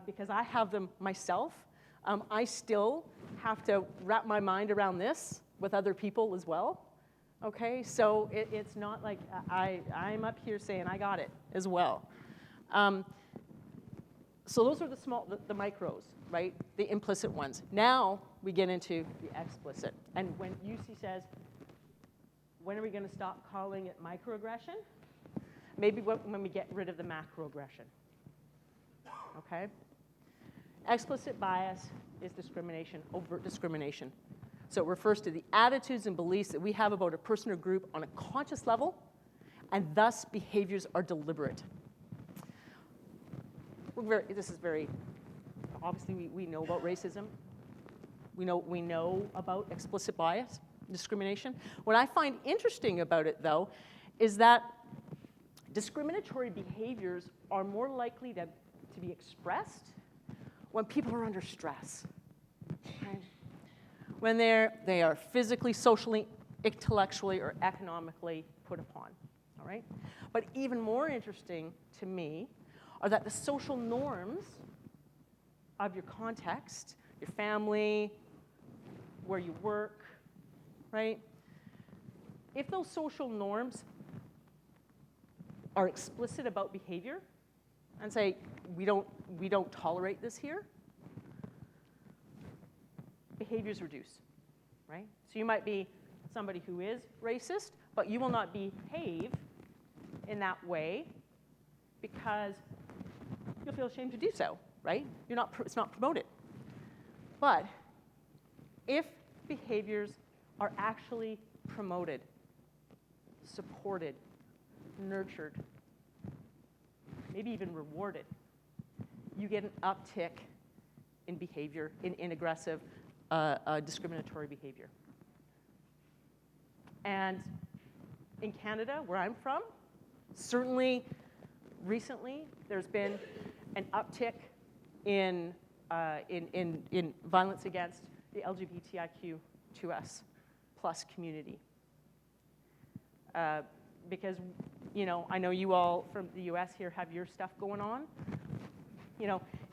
because I have them myself. I still have to wrap my mind around this with other people as well, okay? So it's not like I'm up here saying I got it as well. So those are the micros, right? The implicit ones. Now we get into the explicit. And when UC says, when are we going to stop calling it microaggression? Maybe when we get rid of the macroaggression, okay? Explicit bias is discrimination, overt discrimination. So it refers to the attitudes and beliefs that we have about a person or group on a conscious level, and thus behaviors are deliberate. This is very, obviously we know about racism. We know about explicit bias, discrimination. What I find interesting about it, though, is that discriminatory behaviors are more likely to be expressed when people are under stress. Okay? When they are physically, socially, intellectually, or economically put upon. All right? But even more interesting to me are that the social norms of your context, your family, where you work, right? If those social norms are explicit about behavior and say, we don't tolerate this here, behaviors reduce, right? So you might be somebody who is racist, but you will not behave in that way because you'll feel ashamed to do so, right? It's not promoted. But if behaviors are actually promoted, supported, nurtured, maybe even rewarded, you get an uptick in behavior, in aggressive, discriminatory behavior. And in Canada, where I'm from, certainly recently there's been an uptick in violence against the LGBTIQ2S plus community. Because, I know you all from the US here have your stuff going on.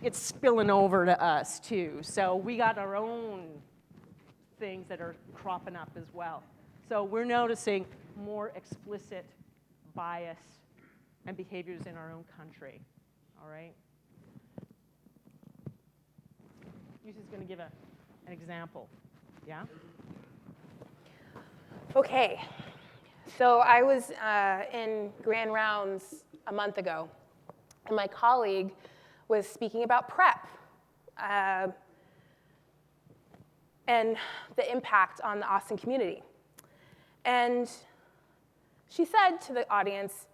It's spilling over to us too. So we got our own things that are cropping up as well. So we're noticing more explicit bias and behaviors in our own country, all right? Yusie's going to give an example, yeah? Okay, so I was in Grand Rounds a month ago, and my colleague was speaking about PrEP and the impact on the Austin community. And she said to the audience,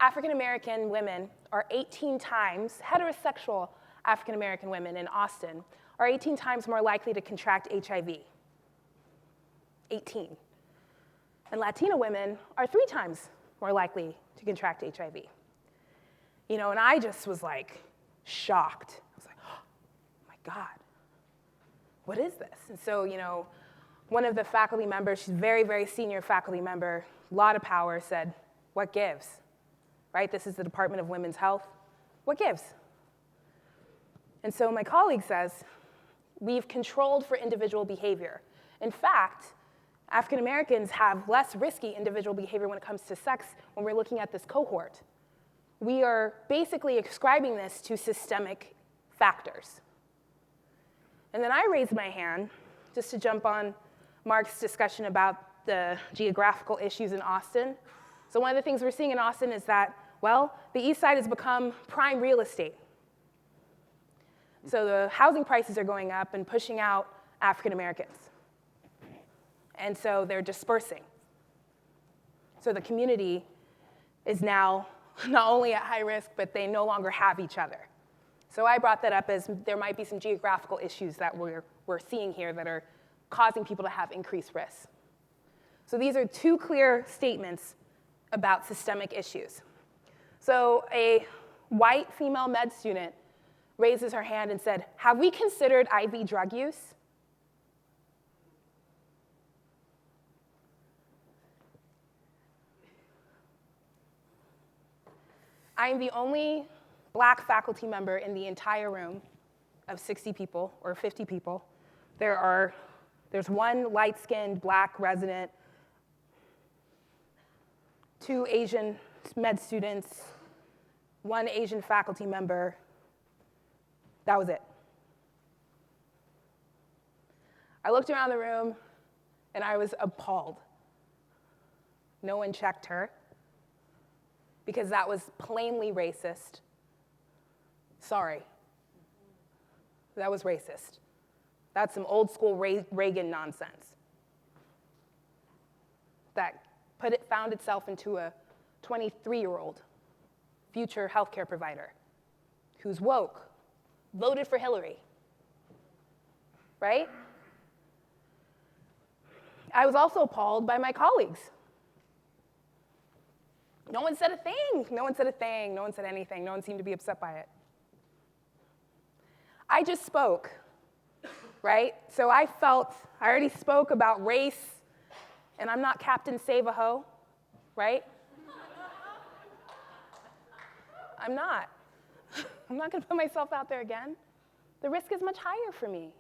African-American women are 18 times, heterosexual African-American women in Austin are 18 times more likely to contract HIV. 18. And Latina women are 3 times more likely to contract HIV. And I just was like shocked. I was like, oh my God, what is this? And so, one of the faculty members, she's a very, very senior faculty member, a lot of power, said, what gives? right? This is the Department of Women's Health. What gives? And so my colleague says, we've controlled for individual behavior. In fact, African Americans have less risky individual behavior when it comes to sex when we're looking at this cohort. We are basically ascribing this to systemic factors. And then I raised my hand just to jump on Mark's discussion about the geographical issues in Austin. So one of the things we're seeing in Austin is that, well, the East Side has become prime real estate. So the housing prices are going up and pushing out African Americans. And so they're dispersing. So the community is now not only at high risk, but they no longer have each other. So I brought that up as there might be some geographical issues that we're seeing here that are causing people to have increased risk. So these are two clear statements about systemic issues. So a white female med student raises her hand and said, have we considered IV drug use? I am the only black faculty member in the entire room of 60 people or 50 people. There's one light-skinned black resident, 2 Asian med students, 1 Asian faculty member. That was it. I looked around the room and I was appalled. No one checked her because that was plainly racist. Sorry. That was racist. That's some old school Reagan nonsense that found itself into a 23-year-old future healthcare provider who's woke, voted for Hillary, right? I was also appalled by my colleagues. No one said a thing. No one said a thing. No one said anything. No one seemed to be upset by it. I just spoke, right? So I already spoke about race, and I'm not Captain Save-A-Ho, right? I'm not. I'm not going to put myself out there again. The risk is much higher for me.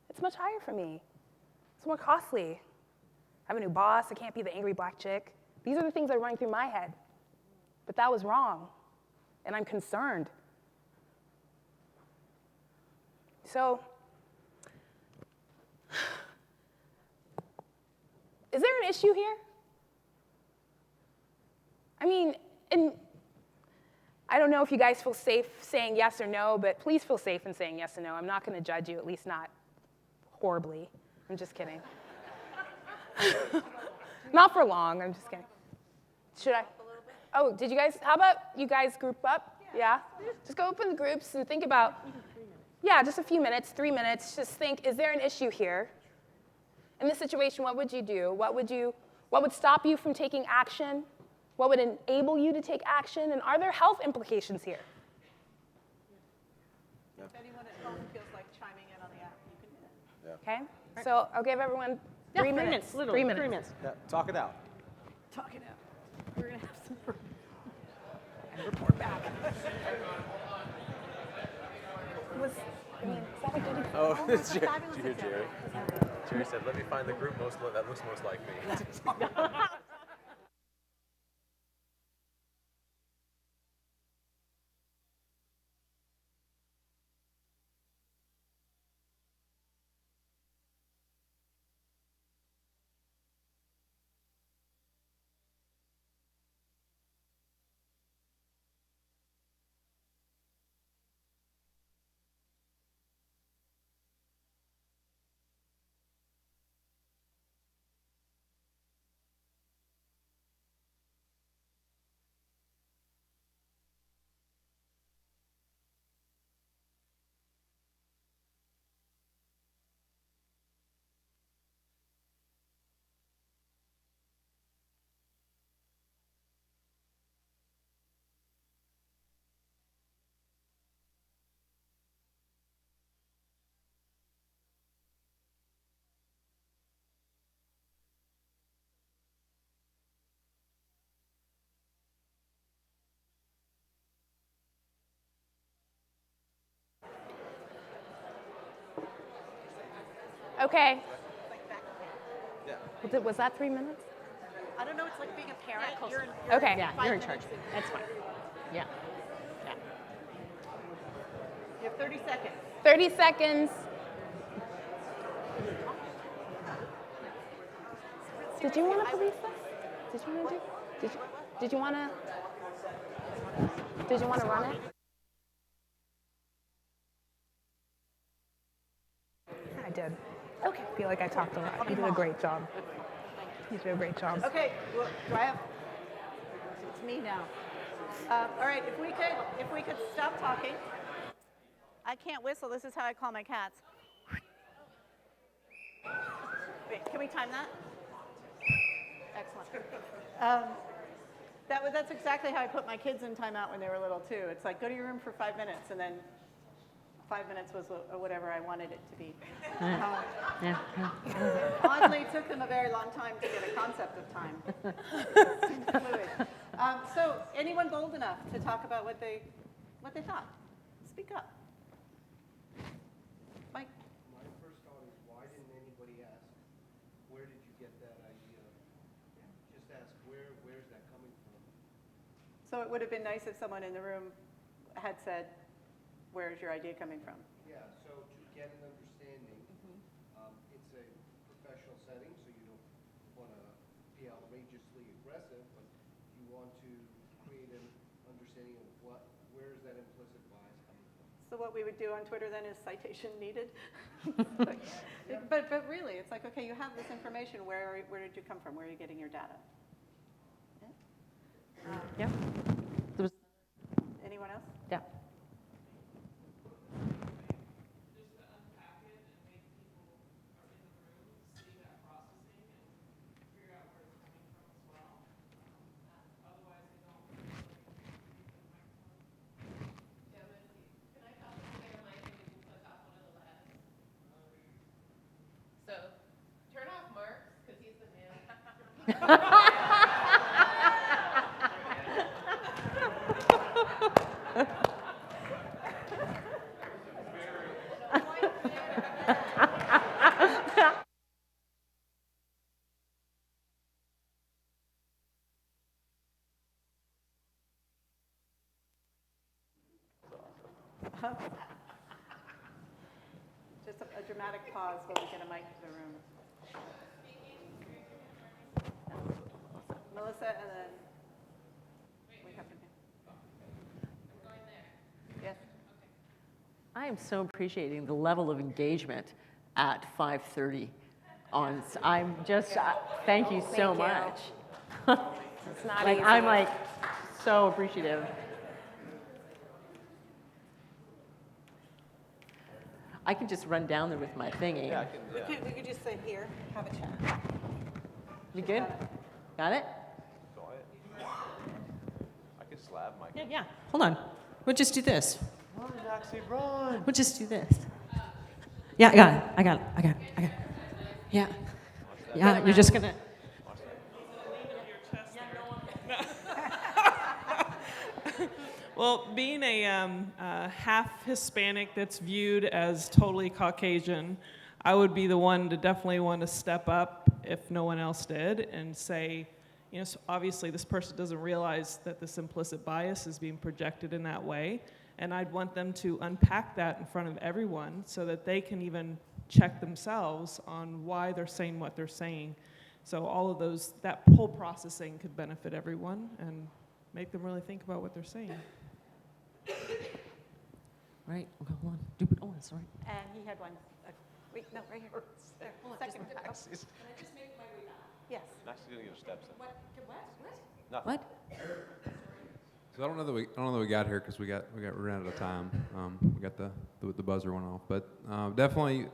It's much higher for me. It's more costly. I have a new boss. I can't be the angry black chick. These are the things that are running through my head. But that was wrong, and I'm concerned. So, is there an issue here? I mean, and I don't know if you guys feel safe saying yes or no, but please feel safe in saying yes or no. I'm not going to judge you, at least not horribly. I'm just kidding. Not for long, I'm just kidding. Should I? Oh, did you guys, how about you guys group up? Yeah? Just go open the groups and think about, yeah, just a few minutes, 3 minutes. Just think, is there an issue here? In this situation, what would you do? What would stop you from taking action? What would enable you to take action? And are there health implications here? If anyone at home feels like chiming in on the app, you can do Okay? that. So I'll give everyone 3 minutes. Literally, 3 minutes. 3 minutes. Yeah, talk it out. Talk it out. We're going to have some And report back. Is that a good example? Oh, it's Jerry. Did you hear Jerry? Jerry said, let me find the group that looks most like me. Okay. Was that 3 minutes? I don't know, it's like being a parent. You're Okay. Yeah, you're in charge. That's fine. Yeah. Yeah. You have 30 seconds. 30 seconds. Did you want to police this? Did you want to do? Did you want to? Did you want to run it? I did. Okay. I feel like I talked a lot. You did a great job. You did a great job. Okay, well, do I have? It's me now. All right, if we could stop talking. I can't whistle. This is how I call my cats. Wait, can we time that? Excellent. That's exactly how I put my kids in timeout when they were little too. It's like, go to your room for 5 minutes, and then 5 minutes was whatever I wanted it to be. Oddly, it took them a very long time to get a concept of time. It seemed fluid. So, anyone bold enough to talk about what they thought? Speak up. Mike. My first thought is, why didn't anybody ask, where did you get that idea? Just ask, where's that coming from? So it would have been nice if someone in the room had said, where's your idea coming from? Yeah, so to get an understanding, it's a professional setting, so you don't want to be outrageously aggressive, but you want to create an understanding of where is that implicit bias coming from. So what we would do on Twitter then is citation needed. but really, it's like, okay, you have this information. Where did you come from? Where are you getting your data? Yeah. Anyone else? Yeah. So, turn off Mark, because he's the man. Just a dramatic pause while we get a mic to the room. Melissa, and then we have to. Yes. I am so appreciating the level of engagement at 5:30 on. I'm just, thank you so much. It's not Like, easy. I'm like so appreciative. I can just run down there with my thingy. Yeah, I can, yeah. We could just sit here, have a chat. You good? Got it? Go ahead. I could slab my. Yeah. Hold on. We'll just do this. Run, Maxi, run. We'll just do this. Yeah, I got it. Yeah. Yeah, you're just gonna. Well, being a half Hispanic that's viewed as totally Caucasian, I would be the one to definitely want to step up if no one else did and say, you know, so obviously this person doesn't realize that this implicit bias is being projected in that way, and I'd want them to unpack that in front of everyone so that they can even check themselves on why they're saying what they're saying. So all of those, that whole processing could benefit everyone and make them really think about what they're saying. Right. Okay, hold on. Oh, that's right. And he had one. Wait, no, right here. There, second. Maxi's. Yes. Maxi's gonna get her steps in. What? So I don't know that we got here because we ran out of time. We got the buzzer went off, but definitely,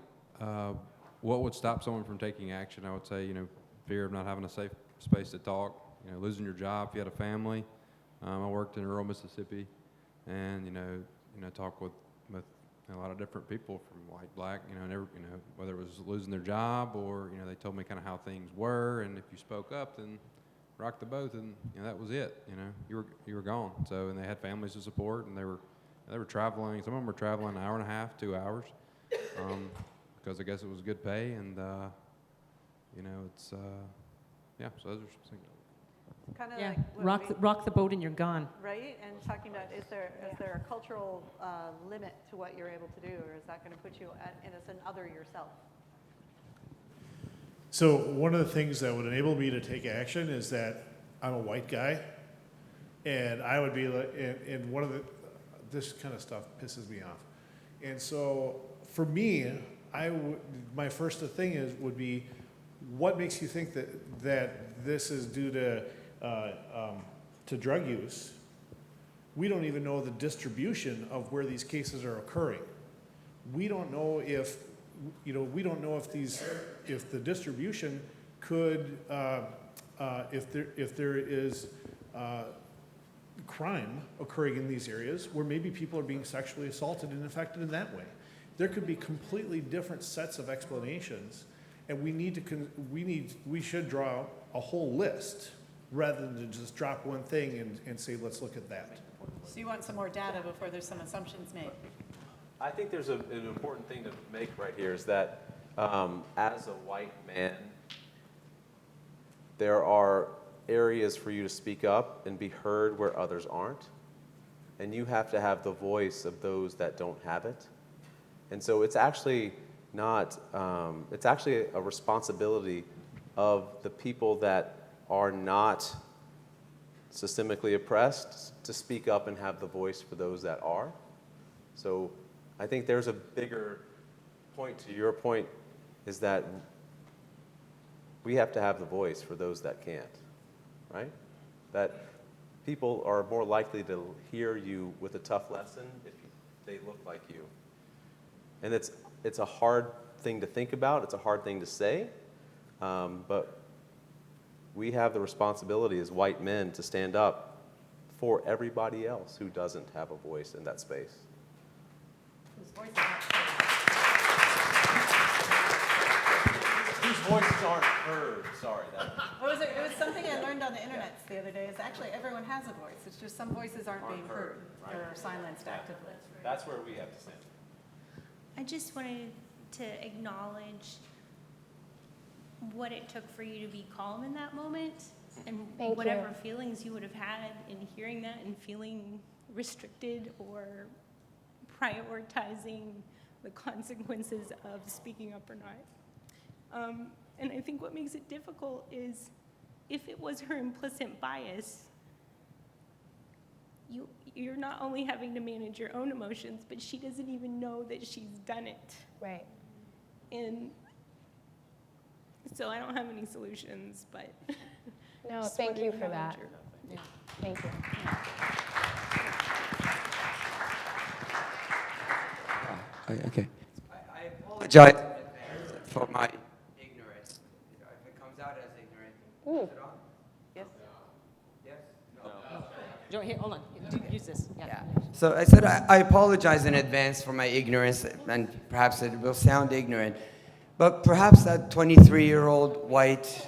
what would stop someone from taking action? I would say, you know, fear of not having a safe space to talk. You know, losing your job if you had a family. I worked in rural Mississippi, and you know, talk with a lot of different people from white, black, whether it was losing their job or they told me kind of how things were, and if you spoke up, then rock the boat, and that was it. You were gone. So, and they had families to support, and they were traveling. Some of them were traveling an hour and a half, 2 hours, because I guess it was good pay, and you know, it's yeah. So those are some things. Kind of Yeah, like rock the boat and you're gone. right? And talking about is there a cultural limit to what you're able to do, or is that going to put you in as an other yourself? So one of the things that would enable me to take action is that I'm a white guy, and I would be like, and one of the, this kind of stuff pisses me off. And so for me, my first thing would be, what makes you think that this is due to drug use? We don't even know the distribution of where these cases are occurring. We don't know if, if the distribution could, if there is crime occurring in these areas where maybe people are being sexually assaulted and affected in that way. There could be completely different sets of explanations, and we should draw a whole list rather than just drop one thing and say, let's look at that. So you want some more data before there's some assumptions made? I think there's an important thing to make right here is that as a white man, there are areas for you to speak up and be heard where others aren't. And you have to have the voice of those that don't have it. And so it's actually not, it's actually a responsibility of the people that are not systemically oppressed to speak up and have the voice for those that are. So I think there's a bigger point to your point, is that we have to have the voice for those that can't, right? That people are more likely to hear you with a tough lesson if they look like you. And it's a hard thing to think about, it's a hard thing to say, but we have the responsibility as white men to stand up for everybody else who doesn't have a voice in that space. Whose voices aren't heard, sorry. It was something I learned on the internet the other day, is actually everyone has a voice. It's just some voices aren't being heard right. or silenced actively. That's where we have to stand. I just wanted to acknowledge what it took for you to be calm in that moment, and Thank whatever you. feelings you would have had in hearing that and feeling restricted or prioritizing the consequences of speaking up or not. And I think what makes it difficult is if it was her implicit bias, you're not only having to manage your own emotions, but she doesn't even know that she's done it. Right. And so I don't have any solutions, but No, just thank wanted you to for that. acknowledge her. Thank you. Okay. I apologize for my ignorance. If it comes out as ignorant. Ooh. Is it on? Yes? Yes? Joe, here, hold on. Use this. Yeah. So I said I apologize in advance for my ignorance, and perhaps it will sound ignorant, but perhaps that 23-year-old white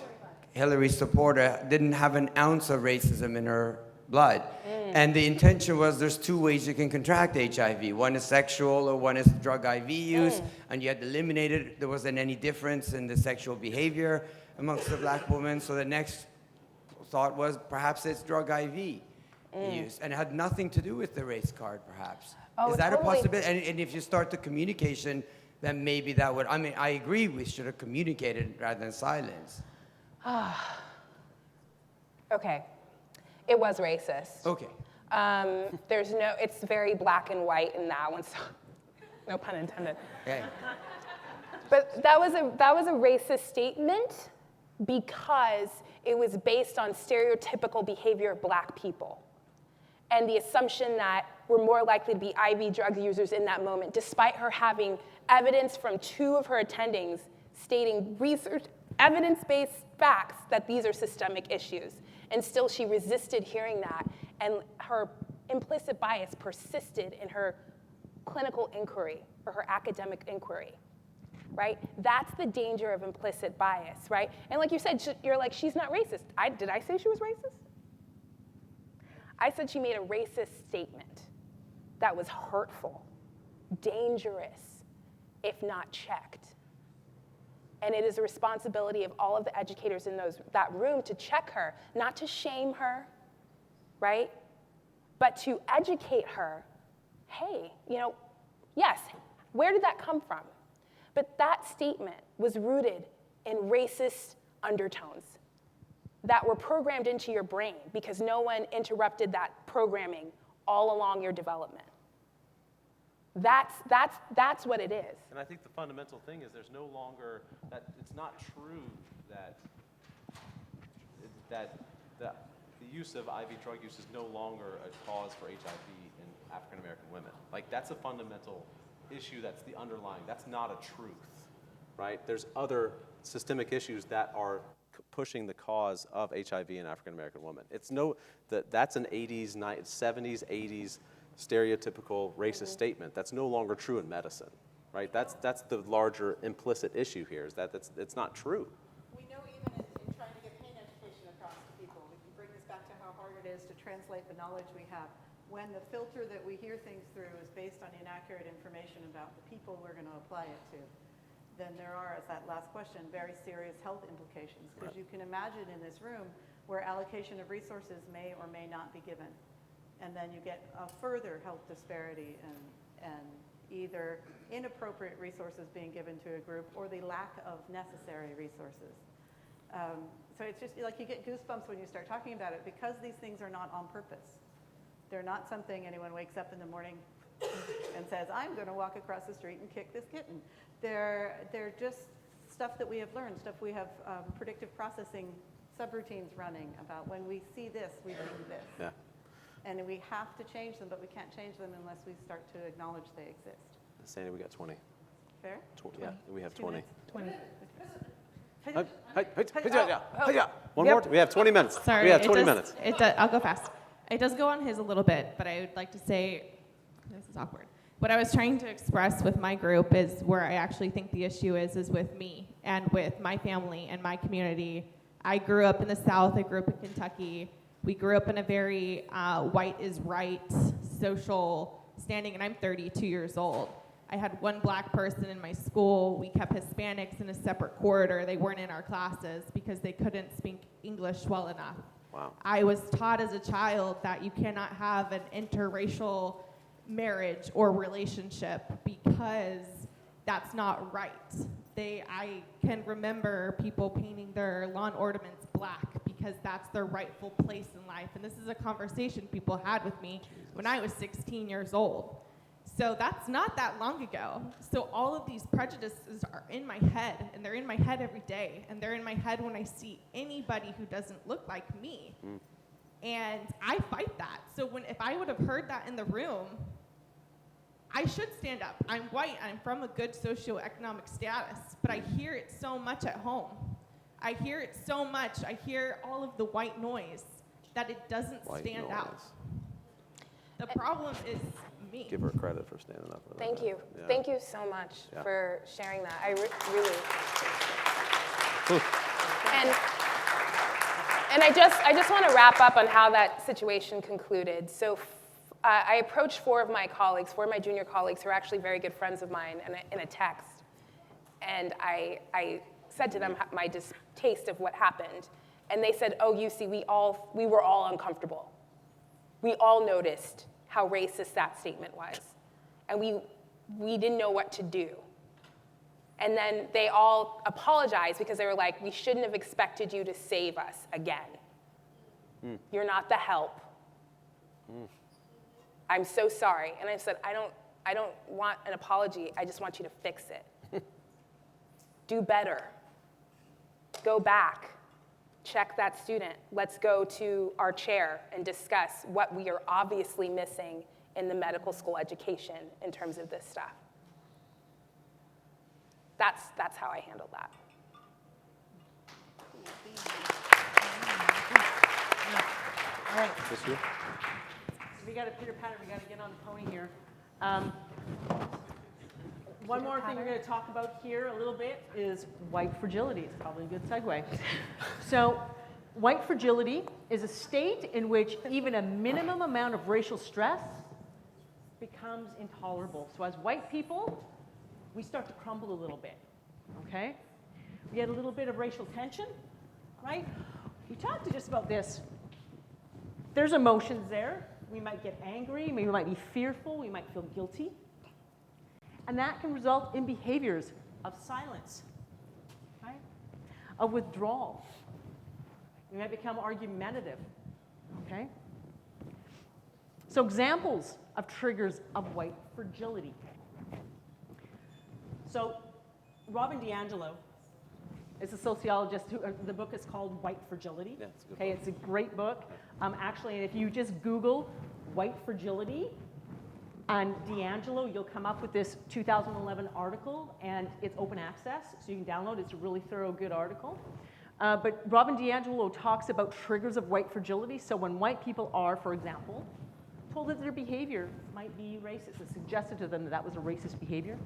Hillary supporter didn't have an ounce of racism in her blood. And the intention was there's two ways you can contract HIV. One is sexual or one is drug IV use, and you had eliminated, there wasn't any difference in the sexual behavior amongst the black women. So the next thought was perhaps it's drug IV use, and it had nothing to do with the race card, perhaps. Oh, Is that totally. a possibility? And if you start the communication, then maybe that would, I mean, I agree we should have communicated rather than silence. Okay. It was racist. Okay. It's very black and white in that one, so no pun intended. Okay. But that was a racist statement because it was based on stereotypical behavior of black people and the assumption that we're more likely to be IV drug users in that moment, despite her having evidence from two of her attendings stating research, evidence-based facts that these are systemic issues. And still she resisted hearing that, and her implicit bias persisted in her clinical inquiry or her academic inquiry, right? That's the danger of implicit bias, right? And like you said, you're like, she's not racist. Did I say she was racist? I said she made a racist statement that was hurtful, dangerous, if not checked. And it is the responsibility of all of the educators in that room to check her, not to shame her, right? But to educate her. Hey, yes, where did that come from? But that statement was rooted in racist undertones that were programmed into your brain because no one interrupted that programming all along your development. That's what it is. And I think the fundamental thing is there's no longer, that it's not true that the use of IV drug use is no longer a cause for HIV in African American women. Like, that's a fundamental issue, that's the underlying, that's not a truth, right? There's other systemic issues that are pushing the cause of HIV in African American women. That's an 80s, 70s, 80s stereotypical racist statement. That's no longer true in medicine, right? That's the larger implicit issue here, is that it's not true. We know even in trying to get pain education across to people, we can bring this back to how hard it is to translate the knowledge we have. When the filter that we hear things through is based on inaccurate information about the people we're going to apply it to, then there are, as that last question, very serious health implications. Because you can imagine in this room where allocation of resources may or may not be given. And then you get a further health disparity and either inappropriate resources being given to a group or the lack of necessary resources. So it's just like you get goosebumps when you start talking about it because these things are not on purpose. They're not something anyone wakes up in the morning and says, I'm going to walk across the street and kick this kitten. They're just stuff that we have learned, stuff we have predictive processing subroutines running about when we see this, we think this. Yeah. And we have to change them, but we can't change them unless we start to acknowledge they exist. Sandy, we got 20. Fair? Yeah, we have 20. 20. One more. We have 20 minutes. Sorry, we have 20 minutes. I'll go fast. It does go on his a little bit, but I would like to say, this is awkward. What I was trying to express with my group is where I actually think the issue is with me and with my family and my community. I grew up in the South. I grew up in Kentucky. We grew up in a very white is right social standing, and I'm 32 years old. I had one black person in my school. We kept Hispanics in a separate corridor. They weren't in our classes because they couldn't speak English well enough. Wow. I was taught as a child that you cannot have an interracial marriage or relationship because that's not right. I can remember people painting their lawn ornaments black because that's their rightful place in life. And this is a conversation people had with me when I was 16 years old. So that's not that long ago. So all of these prejudices are in my head, and they're in my head every day, and they're in my head when I see anybody who doesn't look like me. And I fight that. So if I would have heard that in the room, I should stand up. I'm white, I'm from a good socioeconomic status, but I hear it so much at home. I hear it so much. I hear all of the white noise that it doesn't stand out. The problem is me. Give her credit for standing up for that. Thank you. Yeah. Thank you so much for sharing that. I really. And I just want to wrap up on how that situation concluded. So I approached four of my junior colleagues who are actually very good friends of mine in a text. And I said to them my distaste of what happened. And they said, oh, you see, we were all uncomfortable. We all noticed how racist that statement was. And we didn't know what to do. And then they all apologized because they were like, we shouldn't have expected you to save us again. You're not the help. I'm so sorry. And I said, I don't want an apology. I just want you to fix it. Do better. Go back. Check that student. Let's go to our chair and discuss what we are obviously missing in the medical school education in terms of this stuff. That's how I handled that. All right. This you? We got a Peter Patter. We got to get on the pony here. One more thing we're going to talk about here a little bit is white fragility. It's probably a good segue. So white fragility is a state in which even a minimum amount of racial stress becomes intolerable. So as white people, we start to crumble a little bit, okay? We had a little bit of racial tension, right? We talked just about this. There's emotions there. We might get angry, we might be fearful, we might feel guilty. And that can result in behaviors of silence, right? Of withdrawal. We might become argumentative, okay? So examples of triggers of white fragility. So Robin DiAngelo is a sociologist who, the book is called White Fragility. Yeah, it's a good okay, book. it's a great book. Actually, if you just Google white fragility and DiAngelo, you'll come up with this 2011 article, and it's open access, so you can download it. It's a really thorough, good article. But Robin DiAngelo talks about triggers of white fragility. So when white people are, for example, told that their behavior might be racist, it's suggested to them that that was a racist behavior,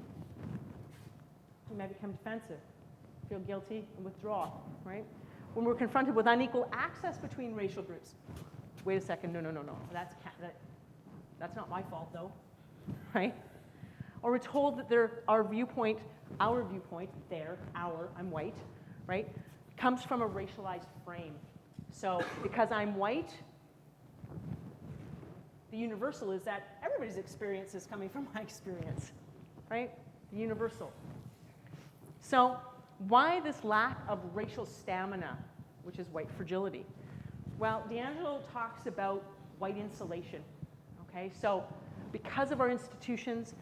you might become defensive, feel guilty, and withdraw, right? When we're confronted with unequal access between racial groups, wait a second, no, that's not my fault though, right? Or we're told that our viewpoint, I'm white, right, comes from a racialized frame. So because I'm white, the universal is that everybody's experience is coming from my experience, right? The universal. So why this lack of racial stamina, which is white fragility? Well, DiAngelo talks about white insulation, okay? So because of our institutions,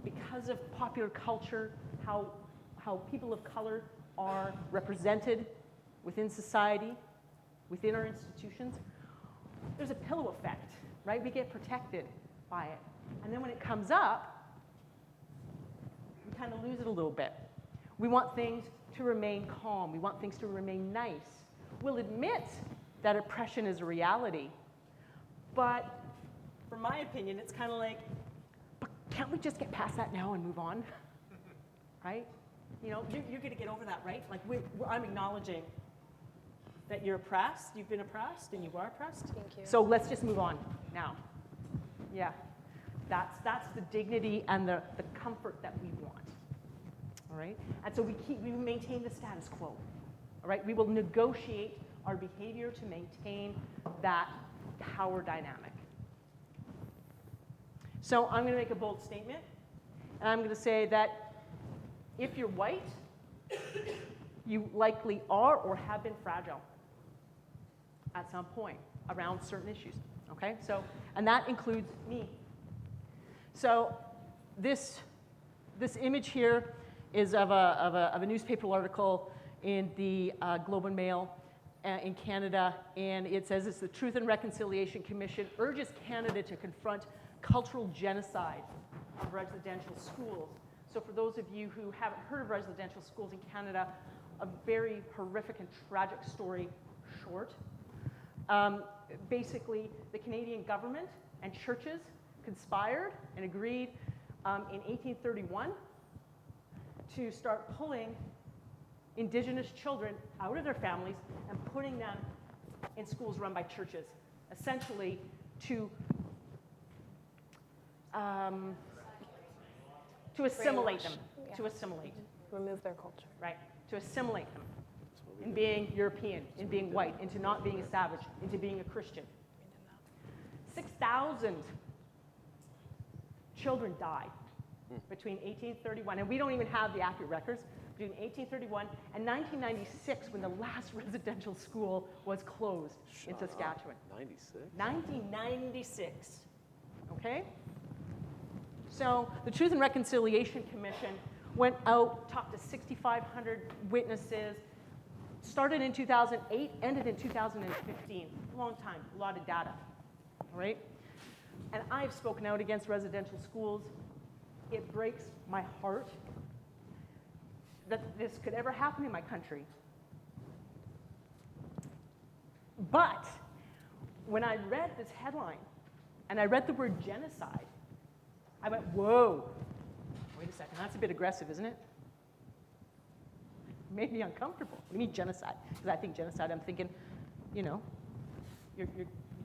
because of popular culture, how people of color are represented within society, within our institutions, there's a pillow effect, right? We get protected by it. And then when it comes up, we kind of lose it a little bit. We want things to remain calm. We want things to remain nice. We'll admit that oppression is a reality. But from my opinion, it's kind of like, but can't we just get past that now and move on? Right? You know, you're going to get over that, right? Like, I'm acknowledging that you're oppressed, you've been oppressed, and you are oppressed. Thank you. So let's just move on now. Yeah. That's the dignity and the comfort that we want. All right? And so we maintain the status quo. All right? We will negotiate our behavior to maintain that power dynamic. So I'm going to make a bold statement, and I'm going to say that if you're white, you likely are or have been fragile at some point around certain issues. Okay? So, and that includes me. So this image here is of a newspaper article in the Globe and Mail in Canada, and it says it's the Truth and Reconciliation Commission urges Canada to confront cultural genocide of residential schools. So for those of you who haven't heard of residential schools in Canada, a very horrific and tragic story short. Basically, the Canadian government and churches conspired and agreed in 1831 to start pulling Indigenous children out of their families and putting them in schools run by churches, essentially to assimilate them, Yeah. to assimilate, Remove their culture. right? To assimilate them in being European, in being white, into not being established, into being a Christian. 6,000 children died between 1831, and we don't even have the accurate records, between 1831 and 1996 when the last residential school was closed in Saskatchewan. 96? 1996, okay? So the Truth and Reconciliation Commission went out, talked to 6,500 witnesses, started in 2008, ended in 2015. A long time, a lot of data, all right? And I've spoken out against residential schools. It breaks my heart that this could ever happen in my country. But when I read this headline and I read the word genocide, I went, whoa, wait a second, that's a bit aggressive, isn't it? It made me uncomfortable. What do you mean genocide? Because I think genocide, I'm thinking, you know, you're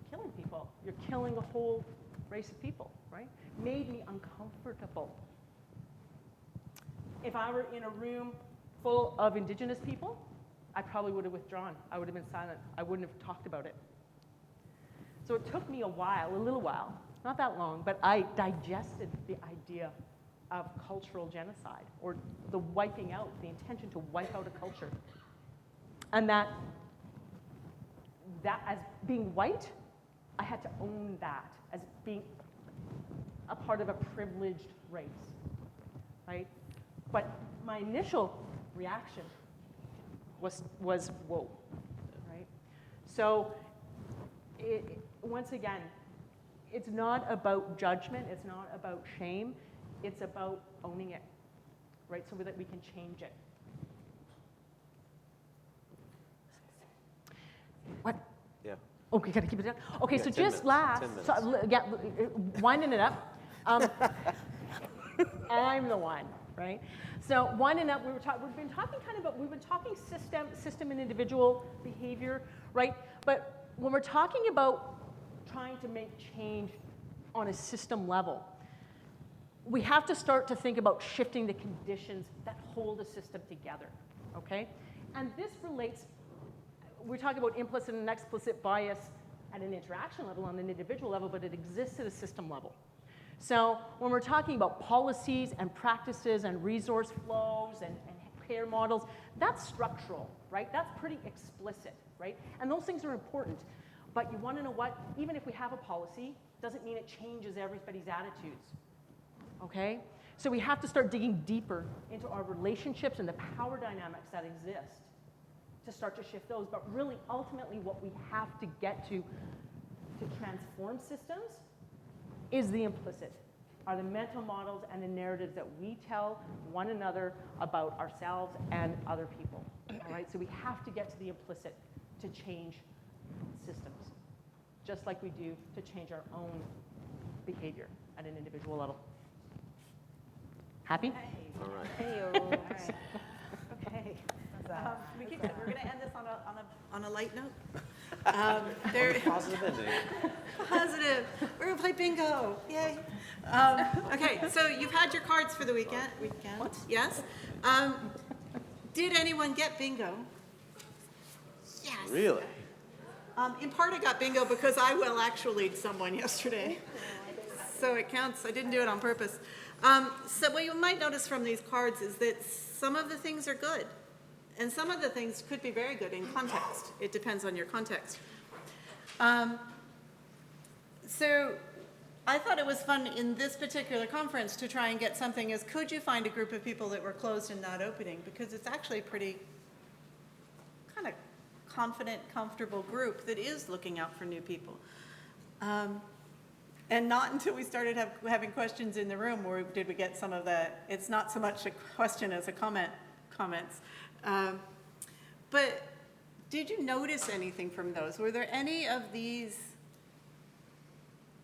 killing people. You're killing a whole race of people, right? Made me uncomfortable. If I were in a room full of Indigenous people, I probably would have withdrawn. I would have been silent. I wouldn't have talked about it. So it took me a little while, not that long, but I digested the idea of cultural genocide, or the wiping out, the intention to wipe out a culture. And that as being white, I had to own that as being a part of a privileged race, right? But my initial reaction was whoa, right? So once again, it's not about judgment, it's not about shame, it's about owning it, right? So that we can change it. What? Yeah. Okay, gotta keep it down. Okay, Yeah, so 10 just minutes, 10 minutes. winding it up. I'm the one, right? So winding up, we've been talking system and individual behavior, right? But when we're talking about trying to make change on a system level, we have to start to think about shifting the conditions that hold a system together, okay? And this relates, we're talking about implicit and explicit bias at an interaction level, on an individual level, but it exists at a system level. So when we're talking about policies and practices and resource flows and care models, that's structural, right? That's pretty explicit, right? And those things are important. But you want to know what? Even if we have a policy, doesn't mean it changes everybody's attitudes, okay? So we have to start digging deeper into our relationships and the power dynamics that exist to start to shift those. But really, ultimately, what we have to get to transform systems is the implicit, are the mental models and the narratives that we tell one another about ourselves and other people, all right? So we have to get to the implicit to change systems, just like we do to change our own behavior at an individual level. Happy? All right. Hey-o. Okay. We're going to end this on a light note. Positive ending. Positive. We're going to play bingo. Yay. Okay, so you've had your cards for the weekend. Yes. Did anyone get bingo? Yes. Really? In part, I got bingo because I actually someone yesterday. So it counts. I didn't do it on purpose. So what you might notice from these cards is that some of the things are good. And some of the things could be very good in context. It depends on your context. So I thought it was fun in this particular conference to try and get something as, could you find a group of people that were closed and not opening? Because it's actually a pretty kind of confident, comfortable group that is looking out for new people. And not until we started having questions in the room did we get some of that. It's not so much a question as a comments. But did you notice anything from those? Were there any of these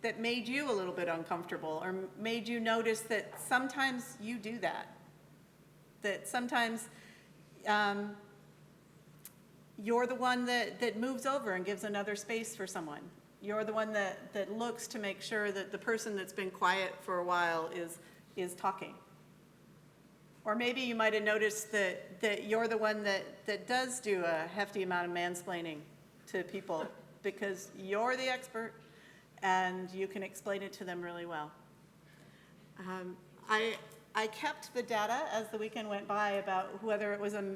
that made you a little bit uncomfortable, or made you notice that sometimes you do that? That sometimes you're the one that moves over and gives another space for someone. You're the one that looks to make sure that the person that's been quiet for a while is talking. Or maybe you might have noticed that you're the one that does do a hefty amount of mansplaining to people because you're the expert and you can explain it to them really well. I kept the data as the weekend went by about whether it was a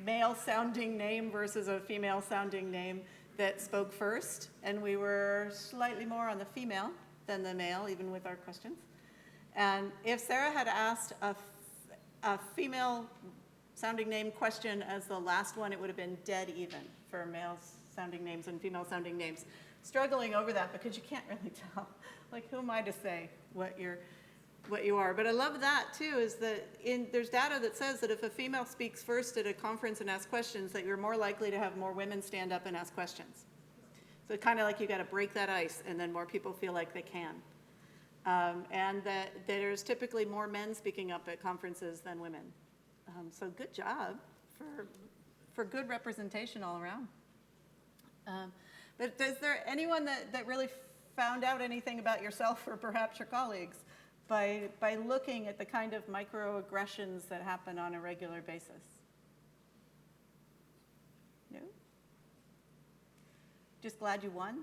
male-sounding name versus a female-sounding name that spoke first, and we were slightly more on the female than the male, even with our questions. And if Sarah had asked a female-sounding name question as the last one, it would have been dead even for male-sounding names and female-sounding names. Struggling over that because you can't really tell. Like, who am I to say what you are? But I love that, too, is that there's data that says that if a female speaks first at a conference and asks questions, that you're more likely to have more women stand up and ask questions. So kind of like you got to break that ice, and then more people feel like they can. And that there's typically more men speaking up at conferences than women. So good job for good representation all around. But is there anyone that really found out anything about yourself or perhaps your colleagues by looking at the kind of microaggressions that happen on a regular basis? No? Just glad you won?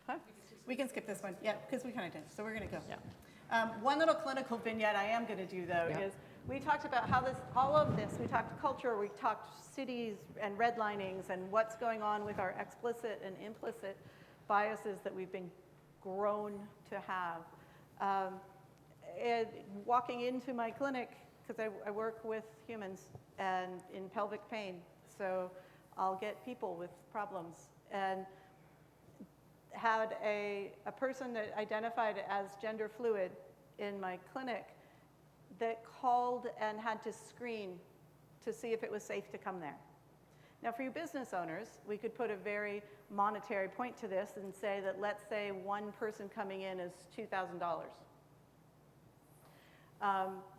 Huh? We can skip this one, yeah, because we kind of did, so we're going to go. Yeah. One little clinical vignette I am going to do, though, is we talked about how all of this, we talked culture, we talked cities and redlinings and what's going on with our explicit and implicit biases that we've been grown to have. And walking into my clinic, because I work with humans and in pelvic pain, so I'll get people with problems, and had a person that identified as gender fluid in my clinic that called and had to screen to see if it was safe to come there. Now, for you business owners, we could put a very monetary point to this and say that, let's say one person coming in is $2,000.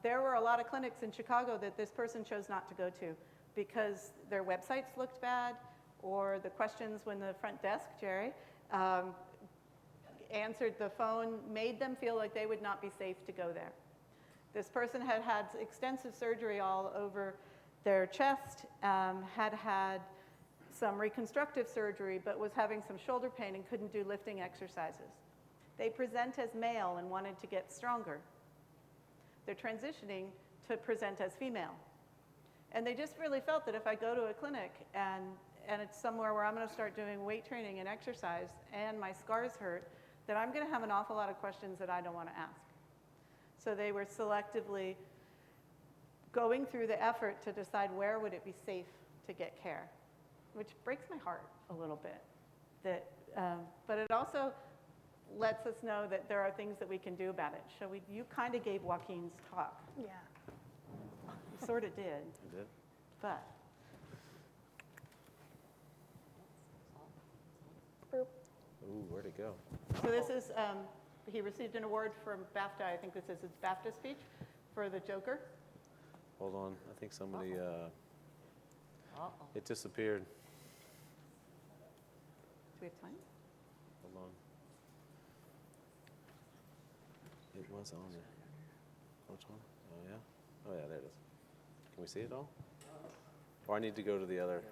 There were a lot of clinics in Chicago that this person chose not to go to because their websites looked bad, or the questions when the front desk, Jerry, answered the phone made them feel like they would not be safe to go there. This person had had extensive surgery all over their chest, had had some reconstructive surgery, but was having some shoulder pain and couldn't do lifting exercises. They present as male and wanted to get stronger. They're transitioning to present as female. And they just really felt that if I go to a clinic and it's somewhere where I'm going to start doing weight training and exercise and my scars hurt, that I'm going to have an awful lot of questions that I don't want to ask. So they were selectively going through the effort to decide where would it be safe to get care, which breaks my heart a little bit. But it also lets us know that there are things that we can do about it. You kind of gave Joaquin's talk. Yeah. You sort of did. I did. But. Ooh, where'd it go? So this is, he received an award from BAFTA. I think this is his BAFTA speech for the Joker. Hold on, I think somebody, it disappeared. Do we have time? Hold on. It was on there. Which one? Oh, yeah? Oh, yeah, there it is. Can we see it all? Or I need to go to the other.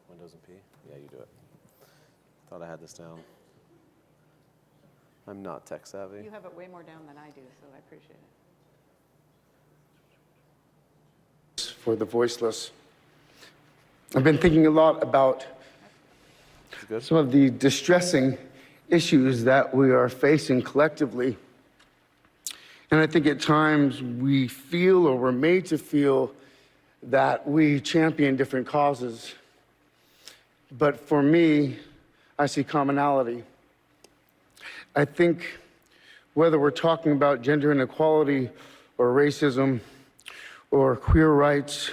Windows and P? Yeah, you do it. Thought I had this down. I'm not tech savvy. You have it way more down than I do, so I appreciate it. For the voiceless. I've been thinking a lot about some of the distressing issues that we are facing collectively. And I think at times we feel, or we're made to feel, that we champion different causes. But for me, I see commonality. I think whether we're talking about gender inequality or racism or queer rights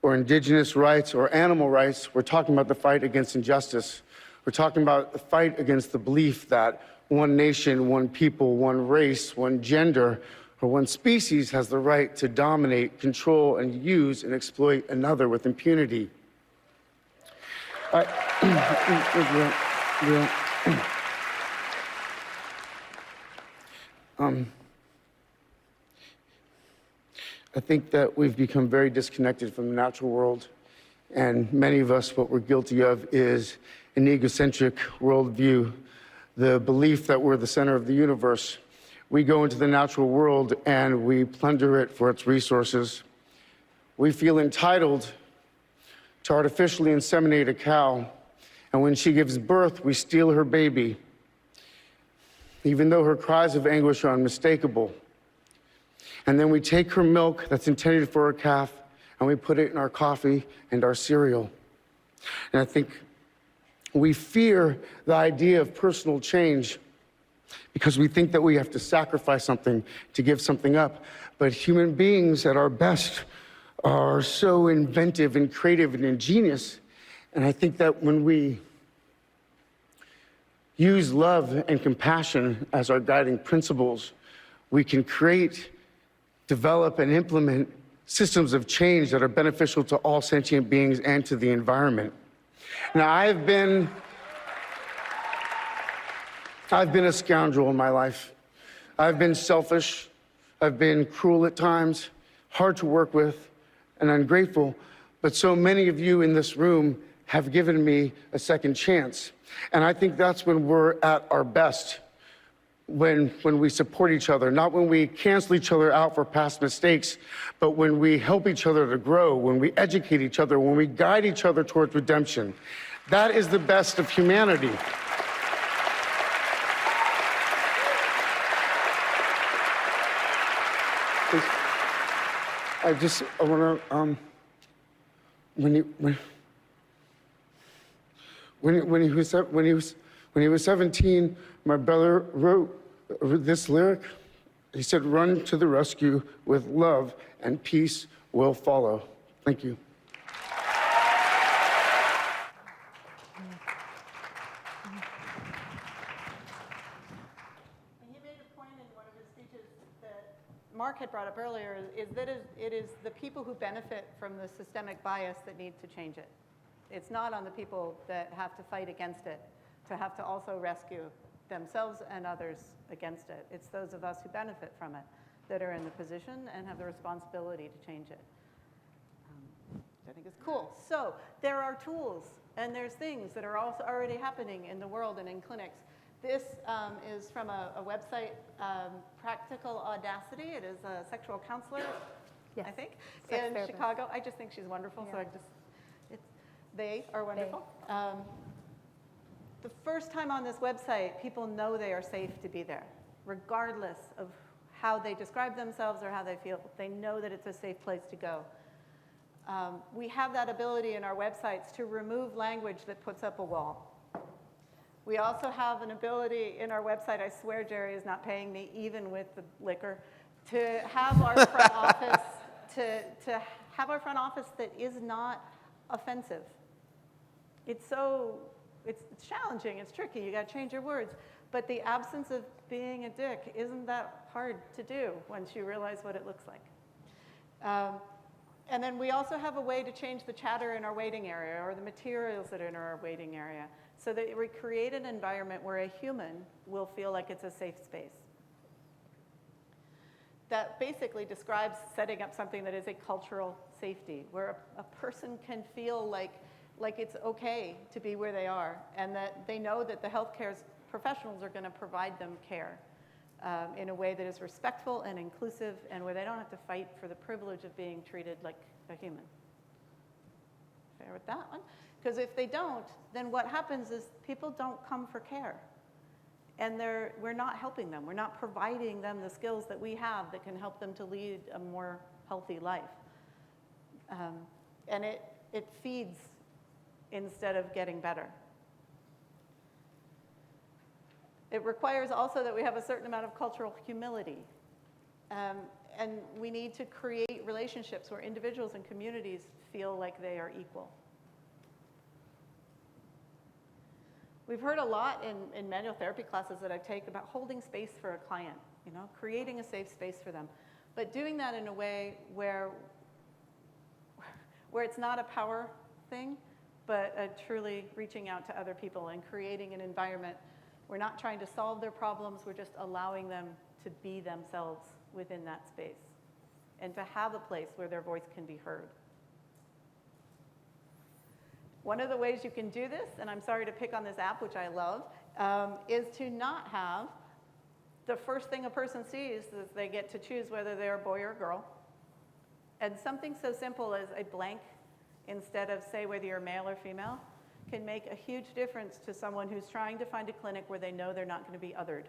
or indigenous rights or animal rights, we're talking about the fight against injustice. We're talking about the fight against the belief that one nation, one people, one race, one gender, or one species has the right to dominate, control, and use and exploit another with impunity. I think that we've become very disconnected from the natural world, and many of us, what we're guilty of is an egocentric worldview, the belief that we're the center of the universe. We go into the natural world and we plunder it for its resources. We feel entitled to artificially inseminate a cow, and when she gives birth, we steal her baby, even though her cries of anguish are unmistakable. And then we take her milk that's intended for a calf, and we put it in our coffee and our cereal. And I think we fear the idea of personal change because we think that we have to sacrifice something to give something up. But human beings at our best are so inventive and creative and ingenious. And I think that when we use love and compassion as our guiding principles, we can create, develop, and implement systems of change that are beneficial to all sentient beings and to the environment. Now, I've been I've been a scoundrel in my life. I've been selfish. I've been cruel at times, hard to work with, and ungrateful. But so many of you in this room have given me a second chance. And I think that's when we're at our best, when we support each other, not when we cancel each other out for past mistakes, but when we help each other to grow, when we educate each other, when we guide each other towards redemption. That is the best of humanity. I want to, when he was 17, my brother wrote this lyric. He said, "Run to the rescue with love and peace will follow." Thank you. Mark had brought up earlier is that it is the people who benefit from the systemic bias that need to change it. It's not on the people that have to fight against it to have to also rescue themselves and others against it. It's those of us who benefit from it that are in the position and have the responsibility to change it. I think it's cool. So there are tools and there's things that are also already happening in the world and in clinics. This is from a website, Practical Audacity. It is a sexual counselor, Yes. I think, Sex in therapist. Chicago. I just think she's wonderful, so they are wonderful. The first time on this website, people know they are safe to be there, regardless of how they describe themselves or how they feel. They know that it's a safe place to go. We have that ability in our websites to remove language that puts up a wall. We also have an ability in our website, I swear Jerry is not paying me even with the liquor, to have our front office, to have our front office that is not offensive. It's challenging, it's tricky, you gotta change your words, but the absence of being a dick isn't that hard to do once you realize what it looks like. And then we also have a way to change the chatter in our waiting area or the materials that are in our waiting area so that we create an environment where a human will feel like it's a safe space. That basically describes setting up something that is a cultural safety, where a person can feel like it's okay to be where they are and that they know that the healthcare professionals are going to provide them care in a way that is respectful and inclusive and where they don't have to fight for the privilege of being treated like a human. Fair with that one? Because if they don't, then what happens is people don't come for care. And we're not helping them. We're not providing them the skills that we have that can help them to lead a more healthy life. And it feeds instead of getting better. It requires also that we have a certain amount of cultural humility. And we need to create relationships where individuals and communities feel like they are equal. We've heard a lot in manual therapy classes that I take about holding space for a client, creating a safe space for them, but doing that in a way where it's not a power thing, but truly reaching out to other people and creating an environment. We're not trying to solve their problems, we're just allowing them to be themselves within that space and to have a place where their voice can be heard. One of the ways you can do this, and I'm sorry to pick on this app, which I love, is to not have the first thing a person sees is they get to choose whether they're a boy or a girl. And something so simple as a blank instead of say whether you're male or female can make a huge difference to someone who's trying to find a clinic where they know they're not going to be othered.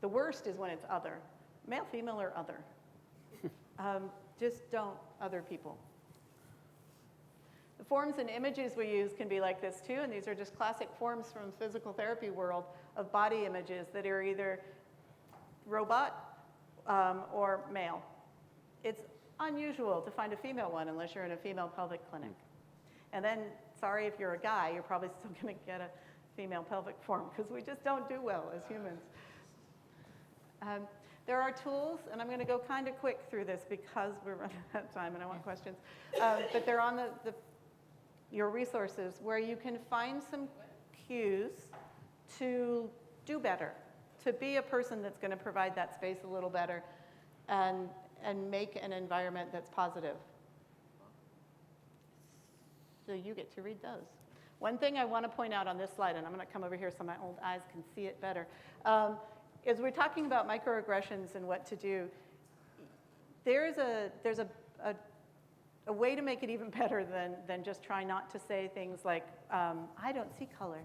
The worst is when it's other. Male, female, or other. Just don't other people. The forms and images we use can be like this too, and these are just classic forms from the physical therapy world of body images that are either robot or male. It's unusual to find a female one unless you're in a female pelvic clinic. And then, sorry if you're a guy, you're probably still going to get a female pelvic form because we just don't do well as humans. There are tools, and I'm going to go kind of quick through this because we're running out of time and I want questions. But they're on your resources where you can find some cues to do better, to be a person that's going to provide that space a little better and make an environment that's positive. So you get to read those. One thing I want to point out on this slide, and I'm going to come over here so my old eyes can see it better, is we're talking about microaggressions and what to do. There's a way to make it even better than just try not to say things like, I don't see color.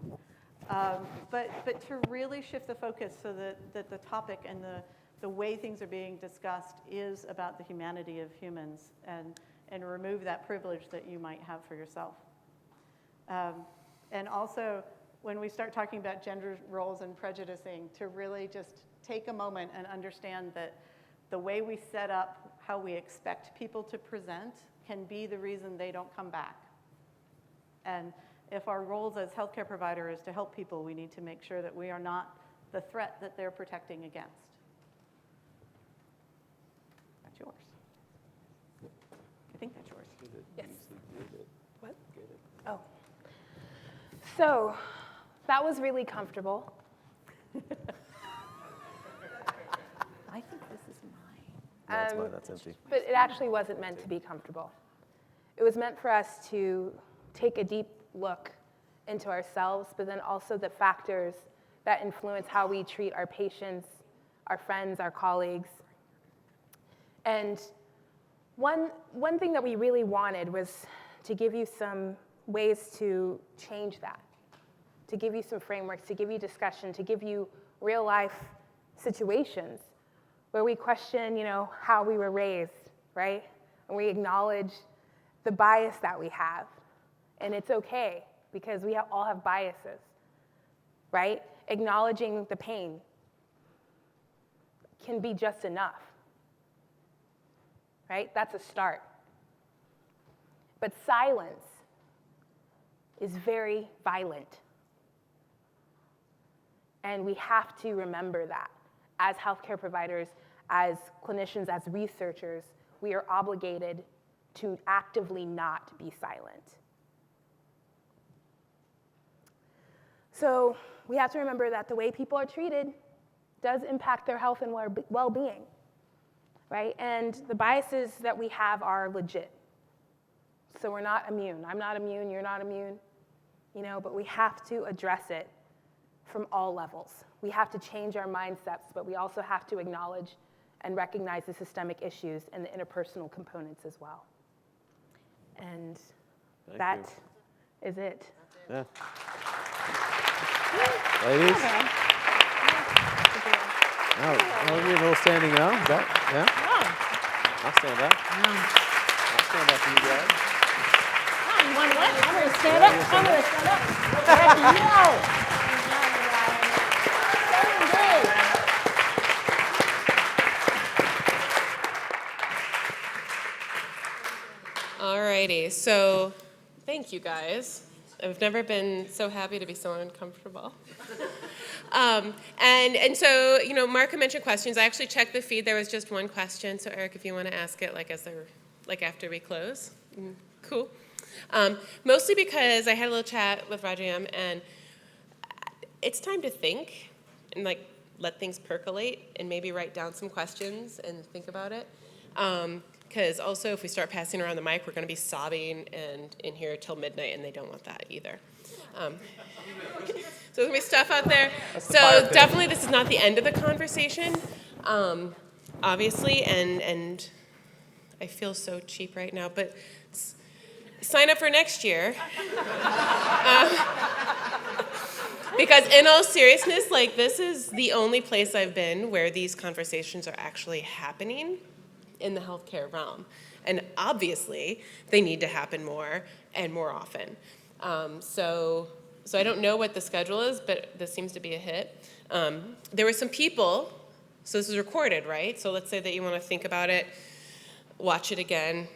But to really shift the focus so that the topic and the way things are being discussed is about the humanity of humans and remove that privilege that you might have for yourself. And also, when we start talking about gender roles and prejudicing, to really just take a moment and understand that the way we set up how we expect people to present can be the reason they don't come back. And if our roles as healthcare provider is to help people, we need to make sure that we are not the threat that they're protecting against. That's yours. I think that's yours. Yes. What? Oh. So, that was really comfortable. I think this is mine. That's empty. But it actually wasn't meant to be comfortable. It was meant for us to take a deep look into ourselves, but then also the factors that influence how we treat our patients, our friends, our colleagues. And one thing that we really wanted was to give you some ways to change that, to give you some frameworks, to give you discussion, to give you real life situations where we question, how we were raised, right? And we acknowledge the bias that we have. And it's okay, because we all have biases, right? Acknowledging the pain can be just enough, right? That's a start. But silence is very violent. And we have to remember that. As healthcare providers, as clinicians, as researchers, we are obligated to actively not be silent. So we have to remember that the way people are treated does impact their health and well-being, right? And the biases that we have are legit. So we're not immune. I'm not immune, you're not immune, but we have to address it from all levels. We have to change our mindsets, but we also have to acknowledge and recognize the systemic issues and the interpersonal components as well. And that is it. Yeah. Ladies? Oh, you a little standing now? Is that, yeah? I'll stand up. I'll stand up for you guys. You want what? I'm going to stand up. I'm going to stand up. Alrighty, so thank you guys. I've never been so happy to be so uncomfortable. And so, Mark mentioned questions. I actually checked the feed. There was just one question. So Eric, if you want to ask it after we close. Cool. Mostly because I had a little chat with Rajam, and it's time to think and let things percolate and maybe write down some questions and think about it. Because also, if we start passing around the mic, we're going to be sobbing and in here till midnight, and they don't want that either. So there's going to be stuff out there. So definitely, this is not the end of the conversation, obviously, and I feel so cheap right now, but sign up for next year. Because in all seriousness, this is the only place I've been where these conversations are actually happening in the healthcare realm. And obviously, they need to happen more and more often. So I don't know what the schedule is, but this seems to be a hit. There were some people, so this is recorded, right? So let's say that you want to think about it, watch it again,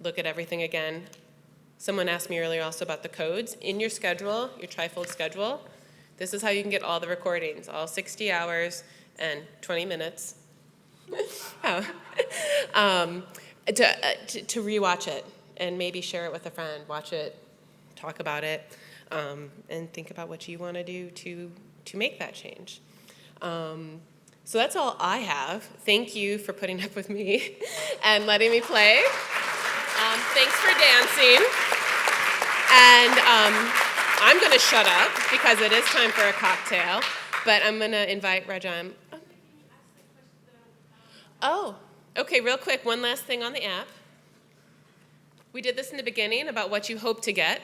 look at everything again. Someone asked me earlier also about the codes. In your schedule, your trifold schedule, this is how you can get all the recordings, all 60 hours and 20 minutes. To rewatch it and maybe share it with a friend, watch it, talk about it, and think about what you want to do to to make that change. So that's all I have. Thank you for putting up with me and letting me play. Thanks for dancing. And I'm going to shut up because it is time for a cocktail, but I'm going to invite Rajam. Oh, okay, real quick, one last thing on the app. We did this in the beginning about what you hope to get.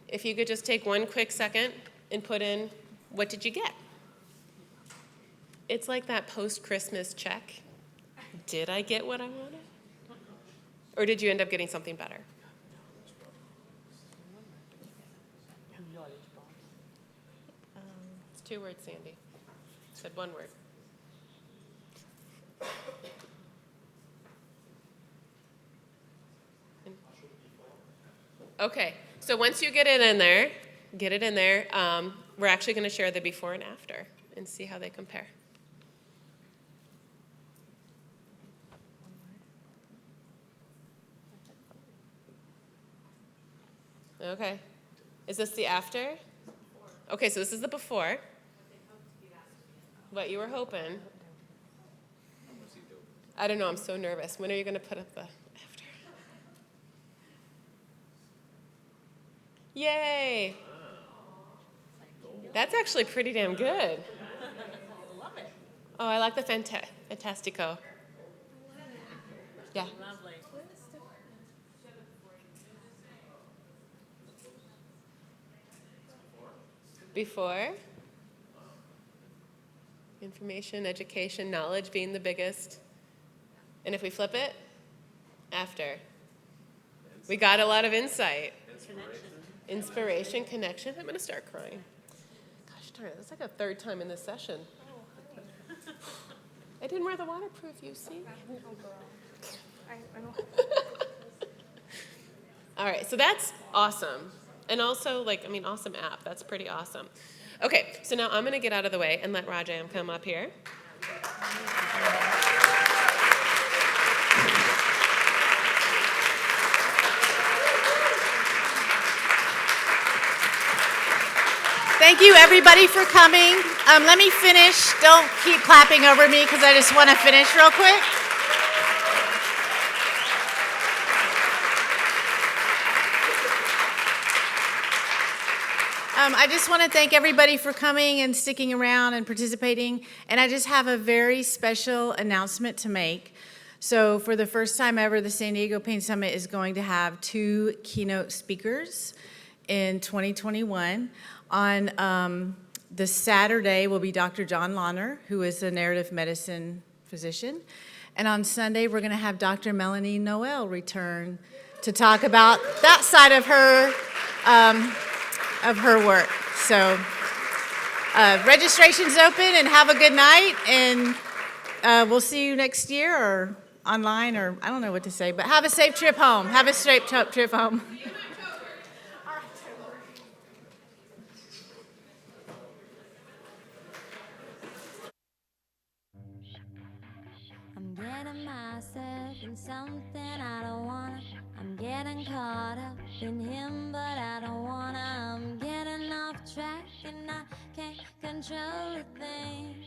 If you could just take one quick second and put in, what did you get? It's like that post-Christmas check. Did I get what I wanted? Or did you end up getting something better? It's 2 words, Sandy. Said 1 word. Okay, so once you get it in there, we're actually going to share the before and after and see how they compare. Okay, is this the after? Okay, so this is the before. What you were hoping. I don't know, I'm so nervous. When are you going to put up the after? Yay! That's actually pretty damn good. Oh, I like the Fantastico. Yeah. Before. Information, education, knowledge being the biggest. And if we flip it, after. We got a lot of insight. Inspiration, connection. I'm going to start crying. Gosh darn it, that's like a 3rd time in this session. I didn't wear the waterproof, you see? All right, so that's awesome. And also, awesome app. That's pretty awesome. Okay, so now I'm going to get out of the way and let Rajam come up here. Thank you, everybody, for coming. Let me finish. Don't keep clapping over me because I just want to finish real quick. I just want to thank everybody for coming and sticking around and participating. And I just have a very special announcement to make. So for the first time ever, the San Diego Pain Summit is going to have 2 keynote speakers in 2021. On the Saturday will be Dr. John Lahner, who is a narrative medicine physician. And on Sunday, we're going to have Dr. Melanie Noel return to talk about that side of her work. So registration's open, and have a good night. And we'll see you next year or online, or I don't know what to say, but have a safe trip home. Have a safe trip home. I'm getting myself in something I don't wanna. I'm getting caught up in him, but I don't wanna. I'm getting off track and I can't control a thing.